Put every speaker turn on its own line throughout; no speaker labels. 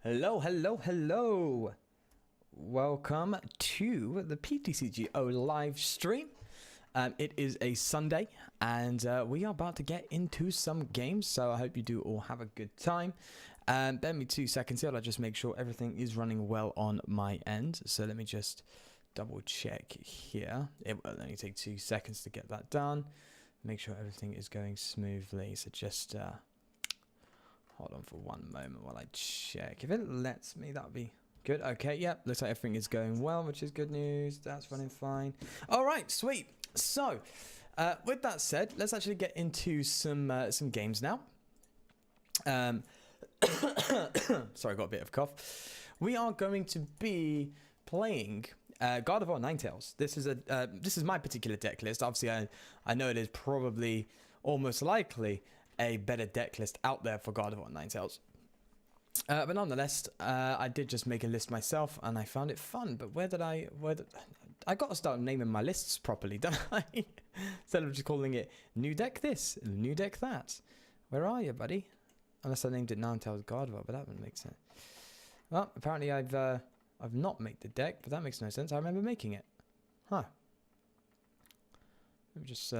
Hello, hello, hello. Welcome to the PTCGO live stream. It is a Sunday, and we are about to get into some games, so I hope you do all have a good time. Bear me 2 seconds here. I'll just make sure everything is running well on my end. So let me just double check here. It will only take 2 seconds to get that done. Make sure everything is going smoothly. So just hold on for 1 moment while I check. If it lets me, that'll be good. Okay, yep. Looks like everything is going well, which is good news. That's running fine. All right, sweet. So, with that said, let's actually get into some games now. Sorry, I got a bit of a cough. We are going to be playing God of War Ninetales. This is my particular deck list. Obviously, I know it is probably almost likely a better deck list out there for God of War Ninetales. But nonetheless, I did just make a list myself, and I found it fun. But I got to start naming my lists properly, don't I? Instead of just calling it new deck this, new deck that. Where are you, buddy? Unless I named it Ninetales God of War, but that wouldn't make sense. Well, apparently I've not made the deck, but that makes no sense. I remember making it. Huh. Let me just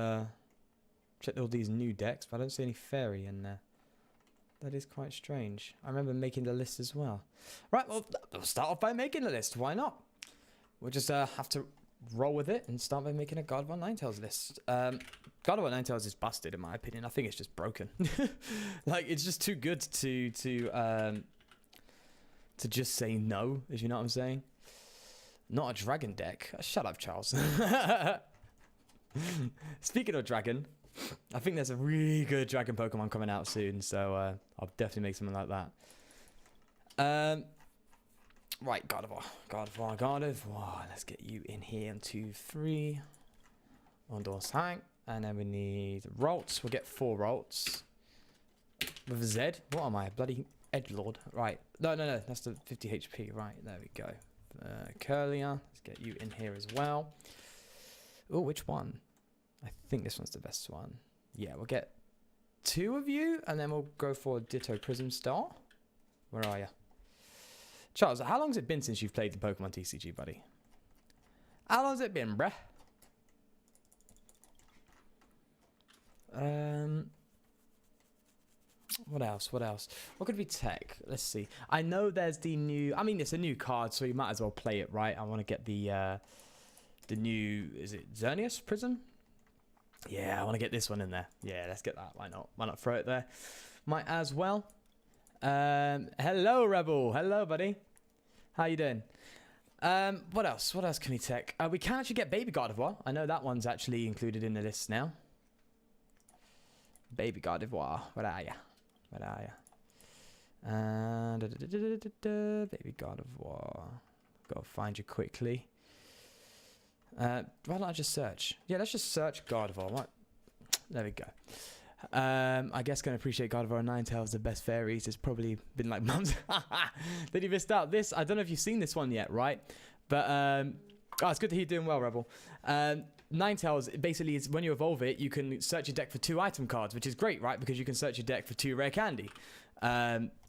check all these new decks, but I don't see any fairy in there. That is quite strange. I remember making the list as well. Right, well, we'll start off by making the list. Why not? We'll just have to roll with it and start by making a God of War Ninetales list. God of War Ninetales is busted, in my opinion. I think it's just broken. Like, it's just too good to just say no, if you know what I'm saying. Not a dragon deck. Shut up, Charles. Speaking of dragon, I think there's a really good dragon Pokemon coming out soon, so I'll definitely make something like that. Right, God of War, God of War, God of War. Let's get you in here. 1, 2, 3. On doors hang. And then we need Rolts. We'll get 4 Rolts. With a Z. What am I? Bloody edgelord. Right. No. That's the 50 HP. Right, there we go. Curlier. Let's get you in here as well. Oh, which one? I think this one's the best one. Yeah, we'll get 2 of you, and then we'll go for Ditto Prism Star. Where are you? Charles, how long has it been since you've played the Pokemon TCG, buddy? How long has it been, bruh? What else? What could be tech? Let's see. I know there's the new... I mean, it's a new card, so you might as well play it, right? I want to get the new... Is it Xerneas Prism? Yeah, I want to get this one in there. Yeah, let's get that. Why not? Why not throw it there? Might as well. Hello, Rebel. Hello, buddy. How you doing? What else? What else can we take? We can actually get Baby God of War. I know that one's actually included in the list now. Baby God of War. Where are ya? Where are ya? Baby God of War. Gotta find you quickly. Why don't I just search? Yeah, let's just search God of War. What? There we go. I guess gonna appreciate God of War Ninetales, the best fairies. It's probably been like months. Then you missed out. This, I don't know if you've seen this one yet, right? But oh, it's good to hear you doing well, Rebel. Ninetales basically is when you evolve it, you can search your deck for 2 item cards, which is great, right? Because you can search your deck for 2 rare candy,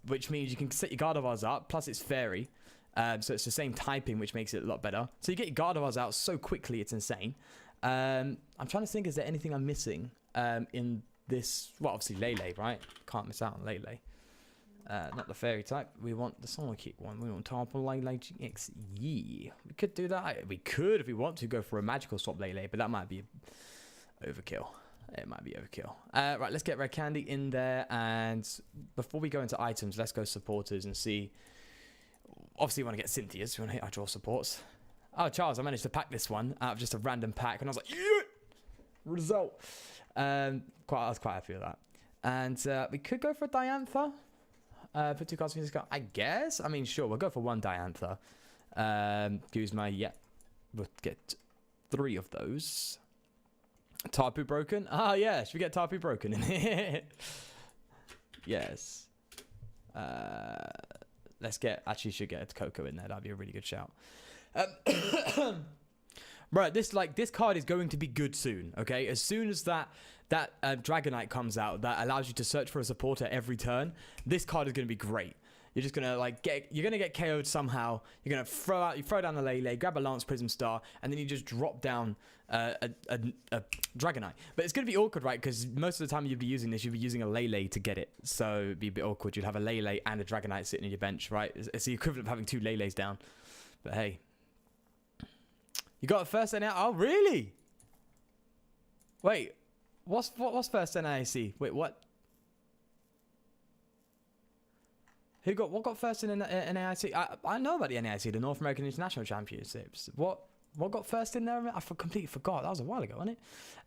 which means you can set your God of Wars up. Plus, it's fairy. So it's the same typing, which makes it a lot better. So you get your Gardevoirs out so quickly, it's insane. I'm trying to think, is there anything I'm missing in this? Well, obviously Lele, right? Can't miss out on Lele. Not the fairy type. We want the Sonic Kick one. We want Tarple Lele GX. Yeah. We could do that. We could, if we want to, go for a magical swap Lele, but that might be overkill. It might be overkill. Right, let's get Red Candy in there. And before we go into items, let's go supporters and see. Obviously, you want to get Cynthia's. You want to hit our draw supports. Oh, Charles, I managed to pack this one out of just a random pack. And I was like, yeah! Result. I was quite happy with that. And we could go for a Diantha. Put 2 cards in this card. I guess. I mean, sure. We'll go for 1 Diantha. Guzma, yeah. We'll get 3 of those. Tapu Broken. Ah, yeah. Should we get Tapu Broken in here? Yes. Let's get... Actually, should get a Coco in there. That'd be a really good shout. Right, this card is going to be good soon, okay? As soon as that Dragonite comes out that allows you to search for a supporter every turn, this card is going to be great. You're just gonna like you're gonna get KO'd somehow. You're gonna throw down the Lele, grab a Lance Prism Star, and then you just drop down a Dragonite. But it's gonna be awkward, right? Because most of the time you'd be using this, you'd be using a Lele to get it. So it'd be a bit awkward. You'd have a Lele and a Dragonite sitting on your bench, right? It's the equivalent of having 2 Leles down. But hey, you got a first NA. Oh, really? Wait, what's first NIAC? Wait, what? What got first in NAIC? I know about the NAIC, the North American International Championships. What got first in there? I completely forgot. That was a while ago, wasn't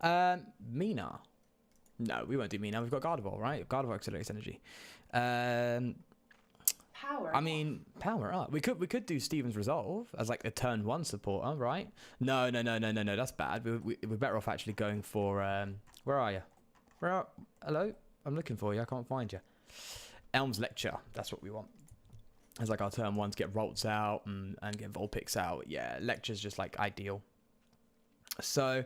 it? Mina. No, we won't do Mina. We've got Gardevoir, right? Gardevoir accelerates energy.
Power.
I mean, power up. We could do Steven's Resolve as like a turn 1 supporter, right? No. That's bad. We're better off actually going for. Where are you? Hello? I'm looking for you. I can't find you. Elm's Lecture, that's what we want. It's like our turn 1 to get Rolts out and get Vulpix out. Yeah, Lecture's just like ideal. So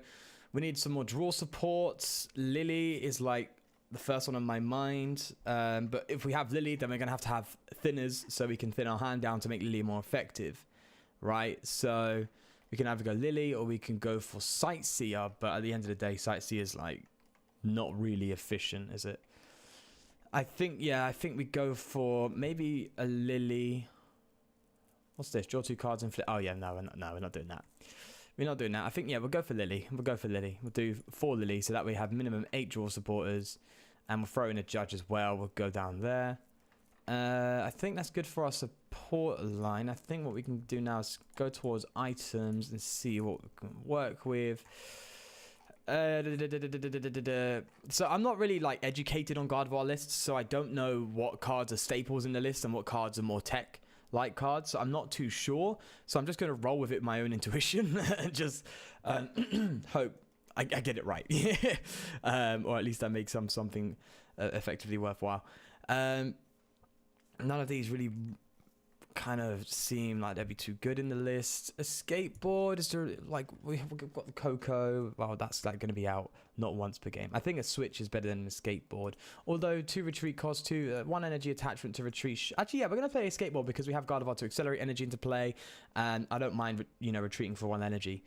we need some more draw supports. Lily is like the first one on my mind. But if we have Lily, then we're going to have thinners so we can thin our hand down to make Lily more effective. Right? So we can either go Lily or we can go for Sightseer. But at the end of the day, Sightseer is like not really efficient, is it? I think we go for maybe a Lily. What's this? Draw 2 cards and flip. Oh, yeah, no, we're not doing that. We're not doing that. I think, yeah, we'll go for Lily. We'll do 4 Lily, so that we have minimum 8 draw supporters. And we'll throw in a Judge as well. We'll go down there. I think that's good for our support line. I think what we can do now is go towards items and see what we can work with. So I'm not really like educated on Gardevoir lists, so I don't know what cards are staples in the list and what cards are more tech like cards. So I'm not too sure. So I'm just going to roll with it my own intuition and just hope I get it right, or at least I make something effectively worthwhile. None of these really kind of seem like they'd be too good in the list. A skateboard is like we've got the Coco. Well, that's like going to be out not once per game. I think a switch is better than a skateboard. Although 2 retreat costs 2, 1 energy attachment to retreat. Actually, yeah, we're going to play a skateboard because we have Gardevoir to accelerate energy into play, and I don't mind retreating for 1 energy.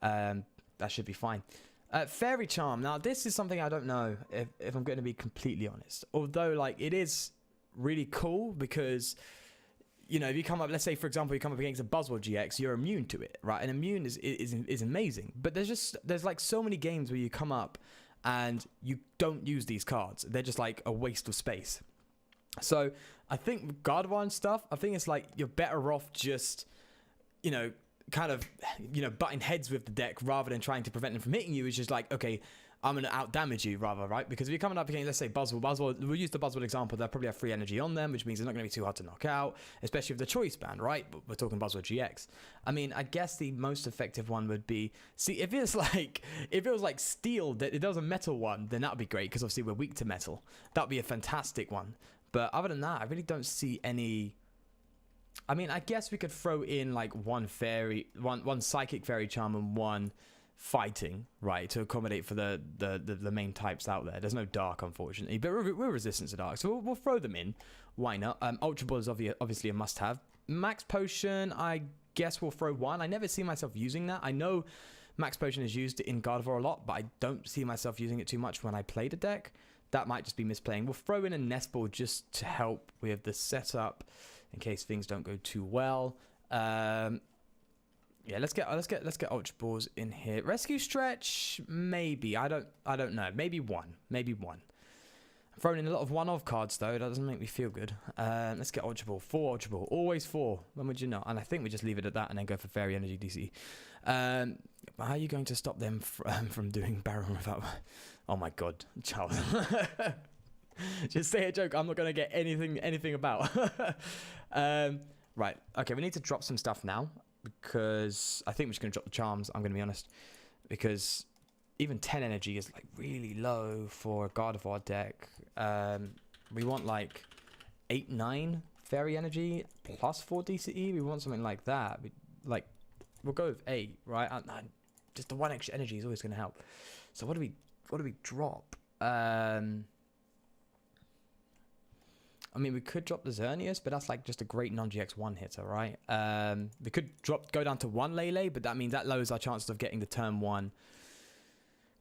That should be fine. Fairy Charm. Now this is something I don't know if I'm going to be completely honest. Although like it is really cool because. If you come up, let's say, for example, you come up against a Buzzword GX, you're immune to it, right? And immune is amazing. But there's like so many games where you come up and you don't use these cards. They're just like a waste of space. So I think with Gardevoir and stuff, I think it's like you're better off just, kind of, butting heads with the deck rather than trying to prevent them from hitting you. It's just like, okay, I'm going to out-damage you rather, right? Because if you're coming up against, let's say, Buzzword, we'll use the Buzzword example, they'll probably have 3 energy on them, which means they're not going to be too hard to knock out, especially with the choice band, right? But we're talking Buzzword GX. I mean, I guess the most effective one would be, if it was like steel, that it does a metal one, then that would be great, because obviously we're weak to metal. That would be a fantastic one. But other than that, I really don't see any. I mean, I guess we could throw in like one psychic fairy charm and 1 fighting, right, to accommodate for the main types out there. There's no dark, unfortunately, but we're resistant to dark, so we'll throw them in. Why not? Ultra Ball is obviously a must-have. Max Potion, I guess we'll throw 1. I never see myself using that. I know Max Potion is used in Gardevoir a lot, but I don't see myself using it too much when I play the deck. That might just be misplaying. We'll throw in a Nest Ball just to help with the setup in case things don't go too well. Yeah, let's get Ultra Balls in here. Rescue Stretch, maybe. I don't know. Maybe 1. I'm throwing in a lot of one-off cards though. That doesn't make me feel good. Let's get Ultra Ball. 4 Ultra Ball. Always 4. When would you not? And I think we just leave it at that and then go for Fairy Energy DC. How are you going to stop them from doing Baron without? Oh my God, Charles. Just say a joke. I'm not going to get anything about. Right. Okay. We need to drop some stuff now. Because I think we're just going to drop the charms, I'm going to be honest. Because even 10 energy is like really low for a Gardevoir deck. We want like 8, 9 fairy energy plus 4 DCE. We want something like that. We'll go with 8, right? Just the 1 extra energy is always going to help. So what do we drop? I mean, we could drop the Xerneas, but that's like just a great non-GX one hitter, right? We could go down to 1 Lele, but that means that lowers our chances of getting the turn 1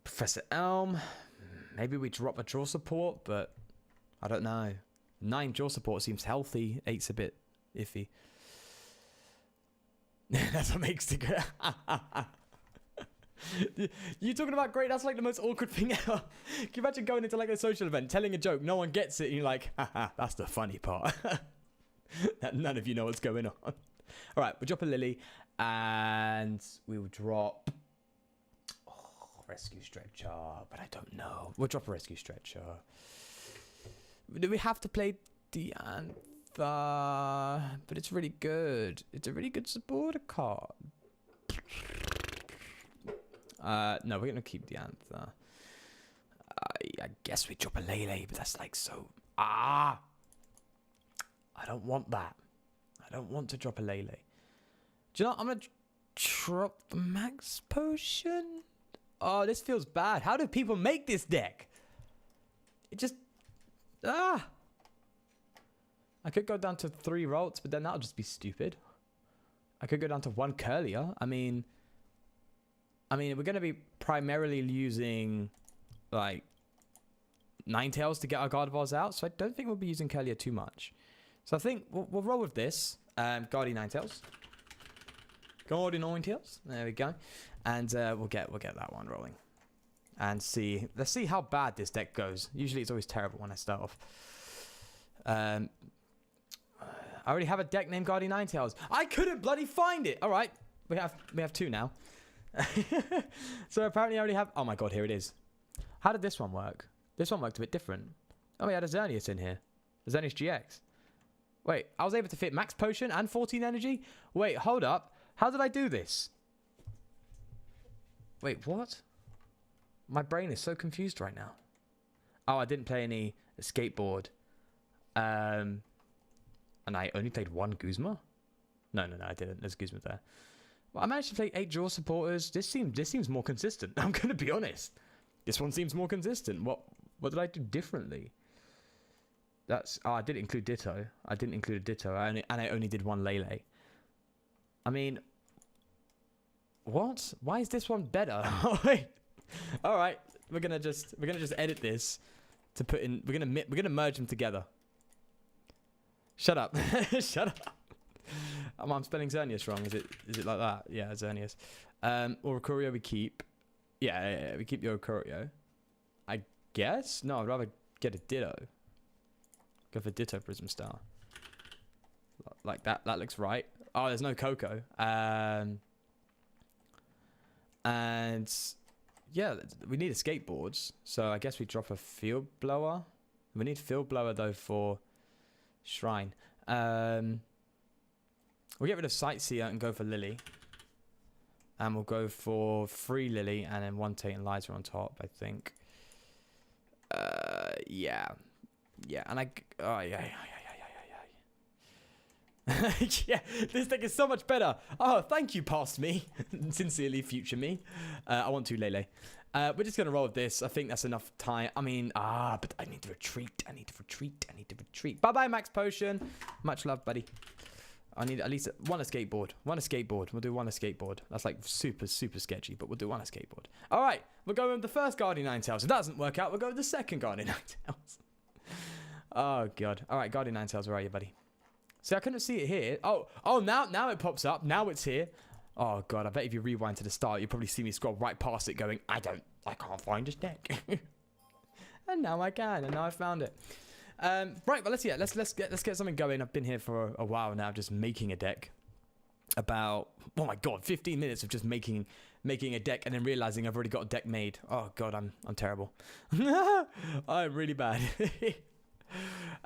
Professor Elm. Maybe we drop a draw support, but I don't know. 9 draw support seems healthy. 8's a bit iffy. That's what makes it good. You talking about great? That's like the most awkward thing ever. Can you imagine going into like a social event, telling a joke, no one gets it, and you're like, haha, that's the funny part. That none of you know what's going on. All right, we'll drop a Lily, and we will drop Rescue Stretcher, but I don't know. We'll drop a Rescue Stretcher. Do we have to play Diantha? But it's really good. It's a really good supporter card. No, we're gonna keep Diantha. I guess we drop a Lele, but that's like so. I don't want that. I don't want to drop a Lele. Do you know what? I'm gonna drop the Max Potion. Oh, this feels bad. How do people make this deck? It just I could go down to 3 Rolts, but then that'll just be stupid. I could go down to 1 Curlier. I mean, we're going to be primarily using, like, Ninetales to get our Gardevoirs out, so I don't think we'll be using Curlier too much. So I think we'll roll with this. Guardian Ninetales. Guardian Ninetales. There we go. And we'll get that one rolling. And see. Let's see how bad this deck goes. Usually it's always terrible when I start off. I already have a deck named Guardian Ninetales. I couldn't bloody find it. All right. We have 2 now. So apparently I already have... Oh my god, here it is. How did this one work? This one worked a bit different. Oh, we had a Xerneas in here. A Xerneas GX. Wait, I was able to fit Max Potion and 14 Energy? Wait, hold up. How did I do this? Wait, what? My brain is so confused right now. Oh, I didn't play any Skateboard. And I only played 1 Guzma? No, I didn't. There's Guzma there. Well, I managed to play 8 draw supporters. This seems more consistent. I'm going to be honest. This one seems more consistent. What did I do differently? I didn't include Ditto. I didn't include a Ditto. And I only did 1 Lele. I mean, what? Why is this one better? Wait. All right, we're gonna just edit this to put in. We're gonna merge them together. Shut up. Shut up. I'm spelling Xerneas wrong. Is it like that? Yeah, Xerneas. Oricorio we keep. Yeah, we keep the Oricorio. I guess. No, I'd rather get a Ditto. Go for Ditto Prism Star. Like that. That looks right. Oh, there's no Coco. And yeah, we need a Skateboards. So I guess we drop a Field Blower. We need Field Blower though for Shrine. We'll get rid of Sightseer and go for Lily. And we'll go for 3 Lily and then 1 Tate and Liza on top, I think. Yeah. Yeah, and yeah, this deck is so much better. Oh, thank you, past me. Sincerely, future me. I want 2 Lele. We're just going to roll with this. I think that's enough time. I mean, but I need to retreat. I need to retreat. Bye-bye, Max Potion. Much love, buddy. I need at least 1 Skateboard. 1 Skateboard. We'll do 1 Skateboard. That's like super, super sketchy, but we'll do 1 Skateboard. All right, we'll go with the first Guardian Ninetales. If that doesn't work out, we'll go with the second Guardian Ninetales. Oh, God. All right, Guardian Ninetales, where are you, buddy? See, I couldn't see it here. Oh, now it pops up. Now it's here. Oh, God, I bet if you rewind to the start, you'll probably see me scroll right past it going, I can't find this deck. And now I can, and now I found it. Right, well, let's get something going. I've been here for a while now, just making a deck. About, oh my God, 15 minutes of just making a deck and then realizing I've already got a deck made. Oh God, I'm terrible. I'm really bad.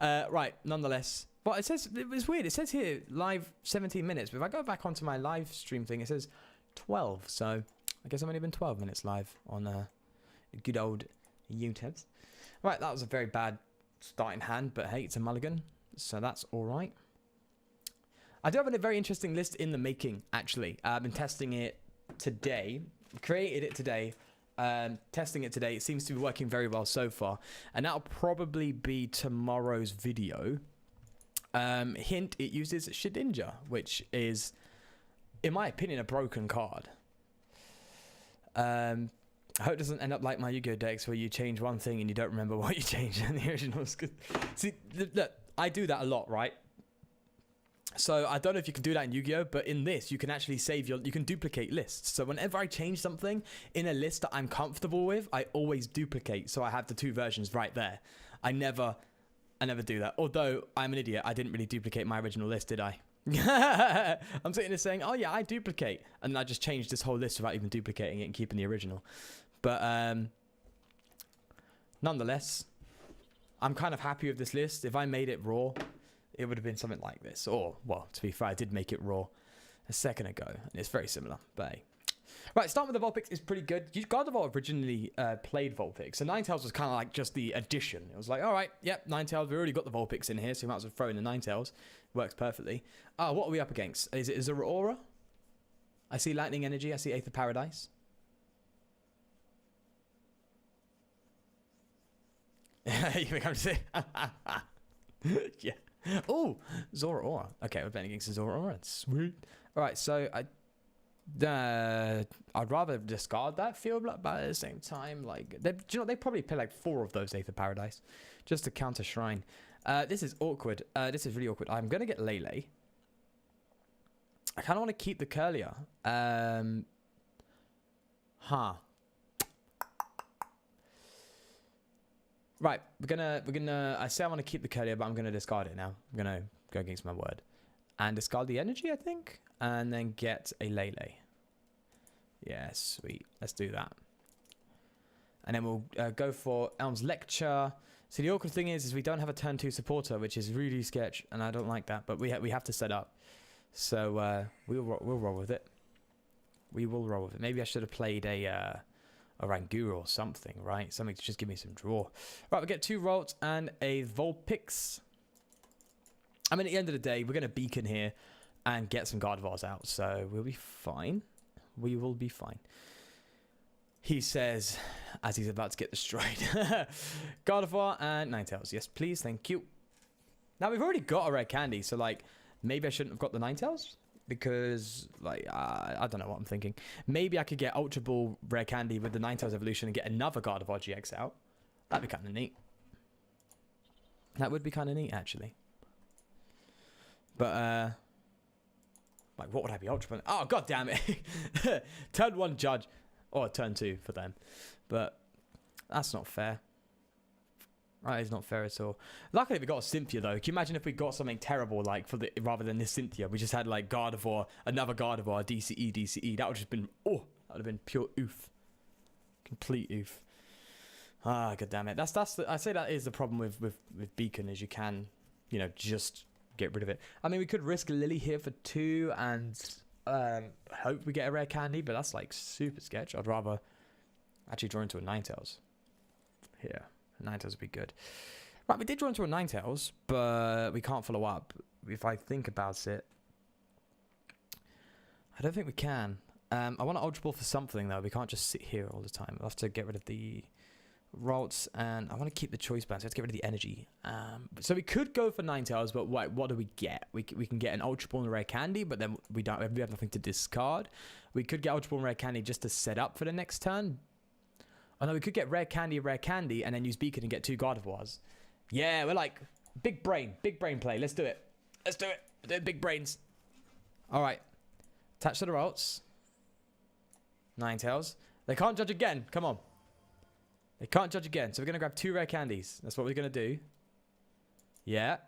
Right, nonetheless. Well, it's weird. It says here live 17 minutes, but if I go back onto my live stream thing, it says 12. So I guess I've only been 12 minutes live on good old YouTube. Right, that was a very bad starting hand, but hey, it's a mulligan, so that's all right. I do have a very interesting list in the making, actually. I've been testing it today, created it today, testing it today. It seems to be working very well so far, and that'll probably be tomorrow's video. Hint, it uses Shedinja, which is, in my opinion, a broken card. I hope it doesn't end up like my Yu-Gi-Oh decks where you change one thing and you don't remember what you changed in the originals. See, look, I do that a lot, right? So I don't know if you can do that in Yu-Gi-Oh, but in this, you can actually you can duplicate lists. So whenever I change something in a list that I'm comfortable with, I always duplicate. So I have the 2 versions right there. I never do that. Although I'm an idiot, I didn't really duplicate my original list, did I? I'm sitting there saying, oh yeah, I duplicate. And then I just changed this whole list without even duplicating it and keeping the original. But nonetheless, I'm kind of happy with this list. If I made it raw, it would have been something like this. Or, well, to be fair, I did make it raw a second ago. And it's very similar. But hey. Right, starting with the Vulpix is pretty good. Gardevoir originally played Vulpix. So Ninetales was kind of like just the addition. It was like, all right, yep, Ninetales. We already got the Vulpix in here, so we might as well throw in the Ninetales. Works perfectly. What are we up against? Is it Zeraora? I see Lightning Energy. I see Aether Paradise. You think I'm saying? Yeah. Oh, Zeraora. Okay, we're playing against Zeraora. Sweet. All right, so I'd rather discard that Field Blood, but at the same time, like, do you know, they probably play like 4 of those Aether Paradise just to counter Shrine. This is awkward. This is really awkward. I'm gonna get Lele. I kind of want to keep the Curlier. Right, we're gonna. I say I want to keep the Curlier, but I'm gonna discard it now. I'm gonna go against my word and discard the energy, I think, and then get a Lele. Yeah, sweet. Let's do that. And then we'll go for Elm's Lecture. So the awkward thing is we don't have a turn 2 supporter, which is really sketch, and I don't like that. But we have to set up. So we'll roll with it. We will roll with it. Maybe I should have played a Rangoor or something, right? Something to just give me some draw. Right, we get 2 Rolts and a Vulpix. I mean, at the end of the day, we're going to Beacon here and get some Gardevoirs out. So we'll be fine. We will be fine. He says, as he's about to get destroyed. Gardevoir and Ninetales. Yes, please. Thank you. Now, we've already got a rare candy. So, like, maybe I shouldn't have got the Ninetales. Because, like, I don't know what I'm thinking. Maybe I could get Ultra Ball rare candy with the Ninetales evolution and get another Gardevoir GX out. That'd be kind of neat. That would be kind of neat, actually. But, like, what would I be Ultra Ball? Oh, god damn it. Turn 1 Judge. Or turn 2 for them. But that's not fair. Right, it's not fair at all. Luckily, we got a Cynthia, though. Can you imagine if we got something terrible, like, rather than this Cynthia? We just had, like, Gardevoir, another Gardevoir, DCE. That would have just been, that would have been pure oof. Complete oof. Ah, god damn it. I say that is the problem with Beacon, is you can, you know, just get rid of it. I mean, we could risk Lily here for 2 and hope we get a rare candy, but that's, like, super sketch. I'd rather actually draw into a Ninetales here. Ninetales would be good. Right, we did draw into a Ninetales, but we can't follow up. If I think about it, I don't think we can. I want to Ultra Ball for something, though. We can't just sit here all the time. We'll have to get rid of the Rolts, and I want to keep the Choice Band, so let's get rid of the energy. So we could go for Ninetales, but what do we get? We can get an Ultra Ball and a rare candy, but then we have nothing to discard. We could get Ultra Ball and rare candy just to set up for the next turn. Oh no, we could get rare candy, and then use Beacon and get 2 Gardevoirs. Yeah, we're like, big brain play. Let's do it. Let's do it. We're doing big brains. All right. Attach to the Rolts. Ninetales. They can't judge again. Come on. They can't judge again. So we're going to grab 2 rare candies. That's what we're going to do. Yeah.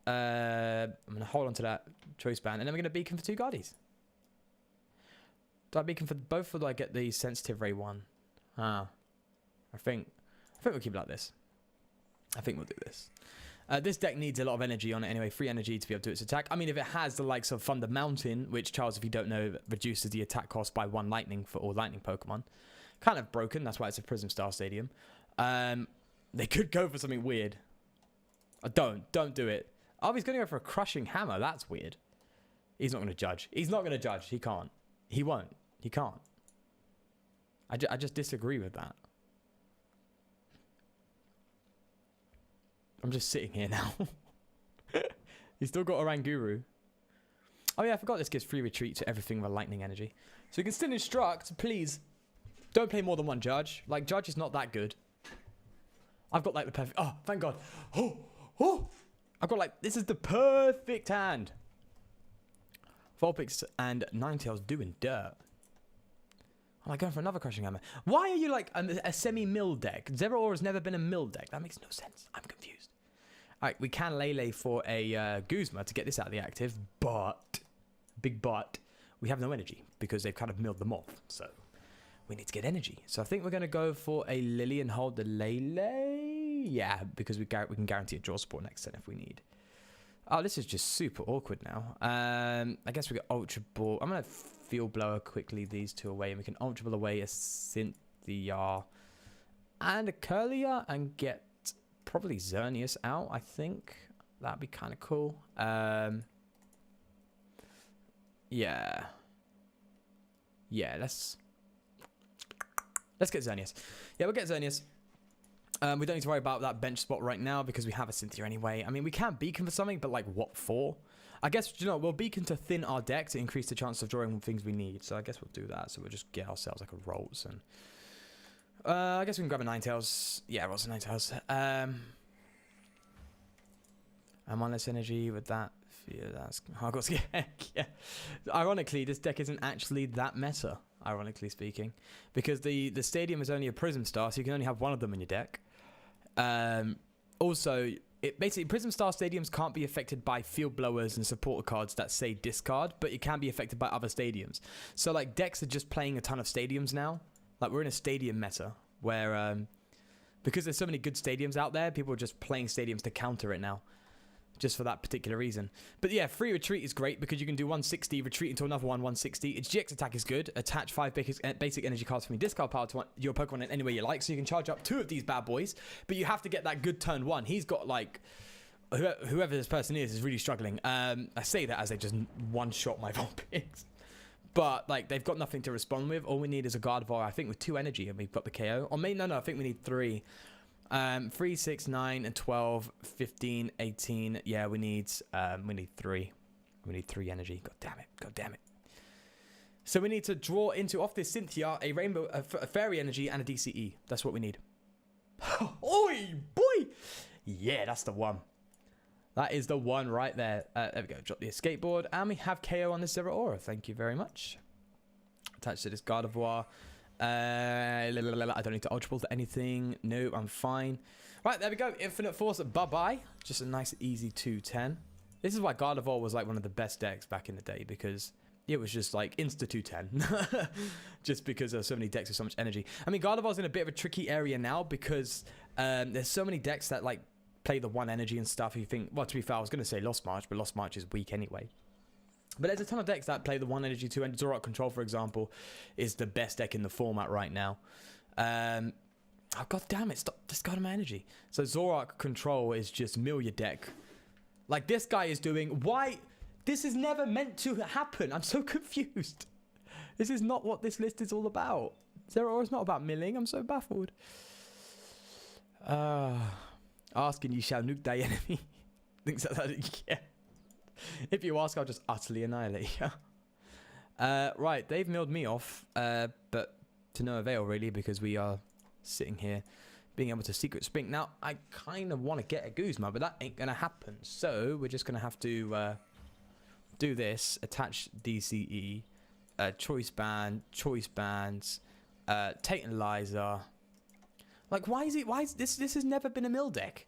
I'm going to hold on to that Choice Band, and then we're going to Beacon for 2 Guardies. Do I Beacon for both, or do I get the Sensitive Ray one? I think we'll keep it like this. I think we'll do this. This deck needs a lot of energy on it anyway. Free energy to be able to do its attack. I mean, if it has the likes of Thunder Mountain, which, Charles, if you don't know, reduces the attack cost by 1 lightning for all lightning Pokemon. Kind of broken. That's why it's a Prism Star Stadium. They could go for something weird. Don't do it. Oh, he's going to go for a Crushing Hammer. That's weird. He's not going to judge. He's not going to judge. He can't. He won't. He can't. I just disagree with that. I'm just sitting here now. He's still got Oranguru. Oh yeah, I forgot this gives free retreat to everything with lightning energy. So you can still instruct, please. Don't play more than one judge. Like, judge is not that good. I've got like the perfect... Oh, thank God. Oh. I've got like... This is the perfect hand. Vulpix and Ninetales doing dirt. Oh, I'm going for another Crushing Hammer. Why are you like a semi-mill deck? Zeraora has never been a mill deck. That makes no sense. I'm confused. Alright, we can Lele for a Guzma to get this out of the active, but... Big but. We have no energy because they've kind of milled them off. So, we need to get energy. So, I think we're going to go for a Lily and hold the Lele. Yeah, because we can guarantee a draw support next turn if we need. Oh, this is just super awkward now. I guess we got Ultra Ball. I'm going to Field Blower quickly these two away. And we can Ultra Ball away a Cynthia and a Curlier and get probably Xerneas out, I think. That'd be kind of cool. Yeah. Yeah, let's get Xerneas. Yeah, we'll get Xerneas. We don't need to worry about that bench spot right now because we have a Cynthia anyway. I mean, we can Beacon for something, but like what for? I guess, you know, we'll Beacon to thin our deck to increase the chance of drawing things we need. So I guess we'll do that. So we'll just get ourselves like a Rolls and... I guess we can grab a Ninetales. Yeah, Rolls and Ninetales. I'm on less energy with that. Yeah, that's Hogwarts. Yeah. Ironically, this deck isn't actually that meta, ironically speaking, because the stadium is only a Prism Star, so you can only have one of them in your deck. Also, basically Prism Star stadiums can't be affected by Field Blowers and supporter cards that say discard, but it can be affected by other stadiums. So like decks are just playing a ton of stadiums now. Like we're in a stadium meta where because there's so many good stadiums out there, people are just playing stadiums to counter it now. Just for that particular reason. But yeah, free retreat is great because you can do 160, retreat into another 160. Its GX attack is good. Attach 5 basic energy cards from your discard pile to your Pokemon in any way you like. So you can charge up 2 of these bad boys. But you have to get that good turn 1. He's got like... Whoever this person is really struggling. I say that as they just one-shot my Vulpix. But like they've got nothing to respond with. All we need is a Gardevoir, I think, with 2 energy and we've got the KO. Or maybe, no, I think we need 3. 3, 6, 9, and 12, 15, 18. Yeah, we need 3. We need 3 energy. God damn it. So we need to draw off this Cynthia a rainbow, a fairy energy, and a DCE. That's what we need. Oi, boy! Yeah, that's the one. That is the one right there. There we go. Drop the escape board, and we have KO on this Zeraora. Thank you very much. Attached to this Gardevoir. I don't need to Ultra Ball to anything. No, I'm fine. Right, there we go. Infinite Force, bye-bye. Just a nice, easy 2-10. This is why Gardevoir was like one of the best decks back in the day, because it was just like insta 2-10. Just because there's so many decks with so much energy. I mean, Gardevoir's in a bit of a tricky area now because there's so many decks that like play the 1 energy and stuff. You think, well, to be fair, I was going to say Lost March, but Lost March is weak anyway. But there's a ton of decks that play the 1 energy 2 energy. Zoroark Control, for example, is the best deck in the format right now. Oh, god damn it. Stop discarding my energy. So Zoroark Control is just mill your deck. Like this guy is doing... Why? This is never meant to happen. I'm so confused. This is not what this list is all about. Zeraora is not about milling. I'm so baffled. Asking you shall nuke thy enemy. Things like that. Yeah. If you ask, I'll just utterly annihilate you. Right, they've milled me off, but to no avail, really, because we are sitting here being able to Secret Spink. Now, I kind of want to get a Guzma, but that ain't going to happen. So, we're just going to have to do this, attach DCE, choice bands, Tantalizer. Like, why is this has never been a mill deck?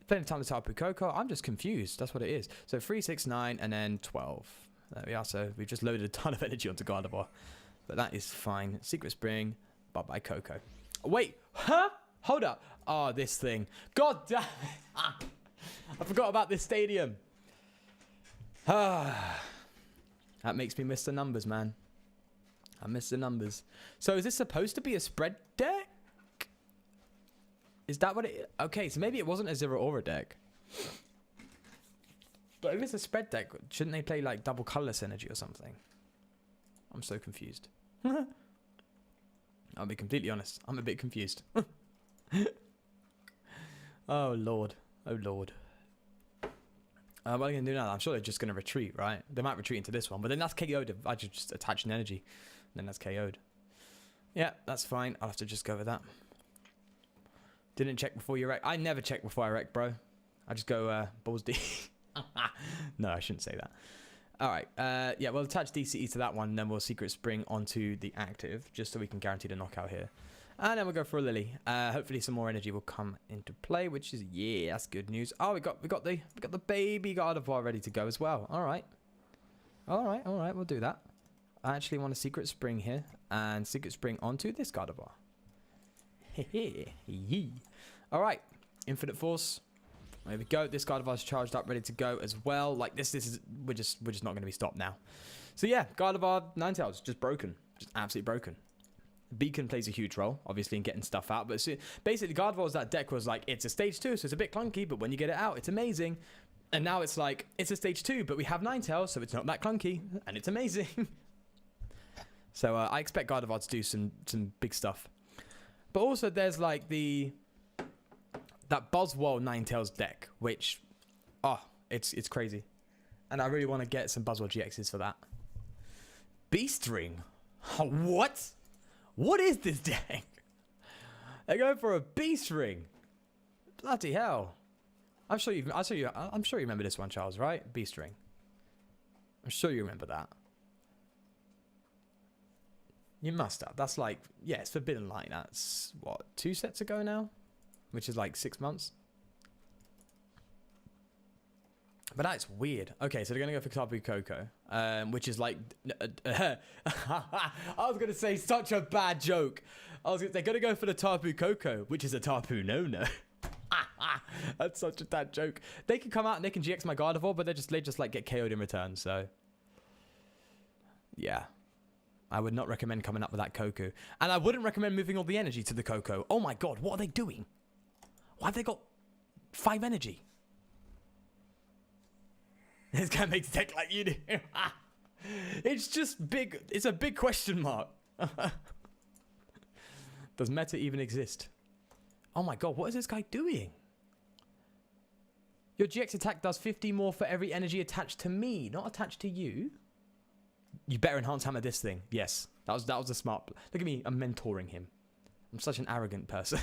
Plenty of time to Tapu Koko. I'm just confused. That's what it is. So 3, 6, 9, and then 12. There we are. So we've just loaded a ton of energy onto Gardevoir. But that is fine. Secret Spring. Bye-bye Koko. Wait. Huh? Hold up. Oh, this thing. God damn it. I forgot about this stadium. That makes me miss the numbers, man. I miss the numbers. So is this supposed to be a spread deck? Is that what it is? Okay, so maybe it wasn't a Zeraora deck. But if it's a spread deck, shouldn't they play like double colorless energy or something? I'm so confused. I'll be completely honest. I'm a bit confused. Oh, Lord. Oh, Lord. What are they going to do now? I'm sure they're just going to retreat, right? They might retreat into this one, but then that's KO'd. I just attach an energy, and then that's KO'd. Yeah, that's fine. I'll have to just go with that. Didn't check before you wreck. I never check before I wreck, bro. I just go balls deep. No, I shouldn't say that. All right. Yeah, we'll attach DCE to that one, and then we'll Secret Spring onto the active, just so we can guarantee the knockout here. And then we'll go for a Lily. Hopefully some more energy will come into play, which is, yeah, that's good news. Oh, we got the baby Gardevoir ready to go as well. All right. We'll do that. I actually want a Secret Spring here, and Secret Spring onto this Gardevoir. All right. Infinite Force. There we go. This Gardevoir's charged up, ready to go as well. Like this is we're just not going to be stopped now. So yeah, Gardevoir Ninetales just broken, just absolutely broken. Beacon plays a huge role, obviously, in getting stuff out. But basically, Gardevoir's that deck was like, it's a stage 2, so it's a bit clunky, but when you get it out, it's amazing. And now it's like, it's a stage 2, but we have Ninetales, so it's not that clunky, and it's amazing. So I expect Gardevoir to do some big stuff. But also, there's like that Buzzwole Ninetales deck, which, it's crazy. And I really want to get some Buzzwole GXs for that. Beast Ring? What? What is this deck? They're going for a Beast Ring. Bloody hell! I'm sure you remember this one, Charles, right? Beast Ring. I'm sure you remember that. You must have. That's like, yeah, it's Forbidden Light. That's what, 2 sets ago now, which is like 6 months. But that's weird. Okay, so they're going to go for Tapu Koko, which is like... I was going to say such a bad joke. They're going to go for the Tapu Koko, which is a Tapu no-no. That's such a bad joke. They can come out and they can GX my Gardevoir, but they just like get KO'd in return, so... Yeah. I would not recommend coming up with that Koko. And I wouldn't recommend moving all the energy to the Koko. Oh my god, what are they doing? Why have they got 5 energy? This guy makes deck like you do. It's just big. It's a big question mark. Does meta even exist? Oh my god, what is this guy doing? Your GX attack does 50 more for every energy attached to me, not attached to you. You better enhance hammer this thing. Yes, that was a smart. Look at me, I'm mentoring him. I'm such an arrogant person.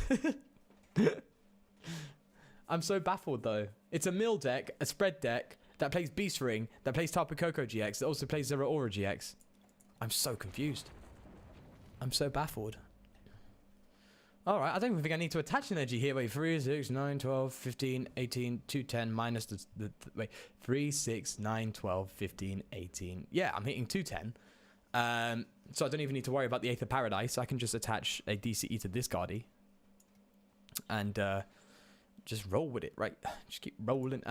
I'm so baffled though. It's a mill deck, a spread deck. That plays Beast Ring, that plays Tapu Koko GX, that also plays Zeraora GX. I'm so confused. I'm so baffled. Alright, I don't even think I need to attach energy here. Wait, 3, 6, 9, 12, 15, 18, 210 minus wait, 3, 6, 9, 12, 15, 18. Yeah, I'm hitting 210. So I don't even need to worry about the Aether Paradise. I can just attach a DCE to this Guardy. And just roll with it, right? Just keep rolling.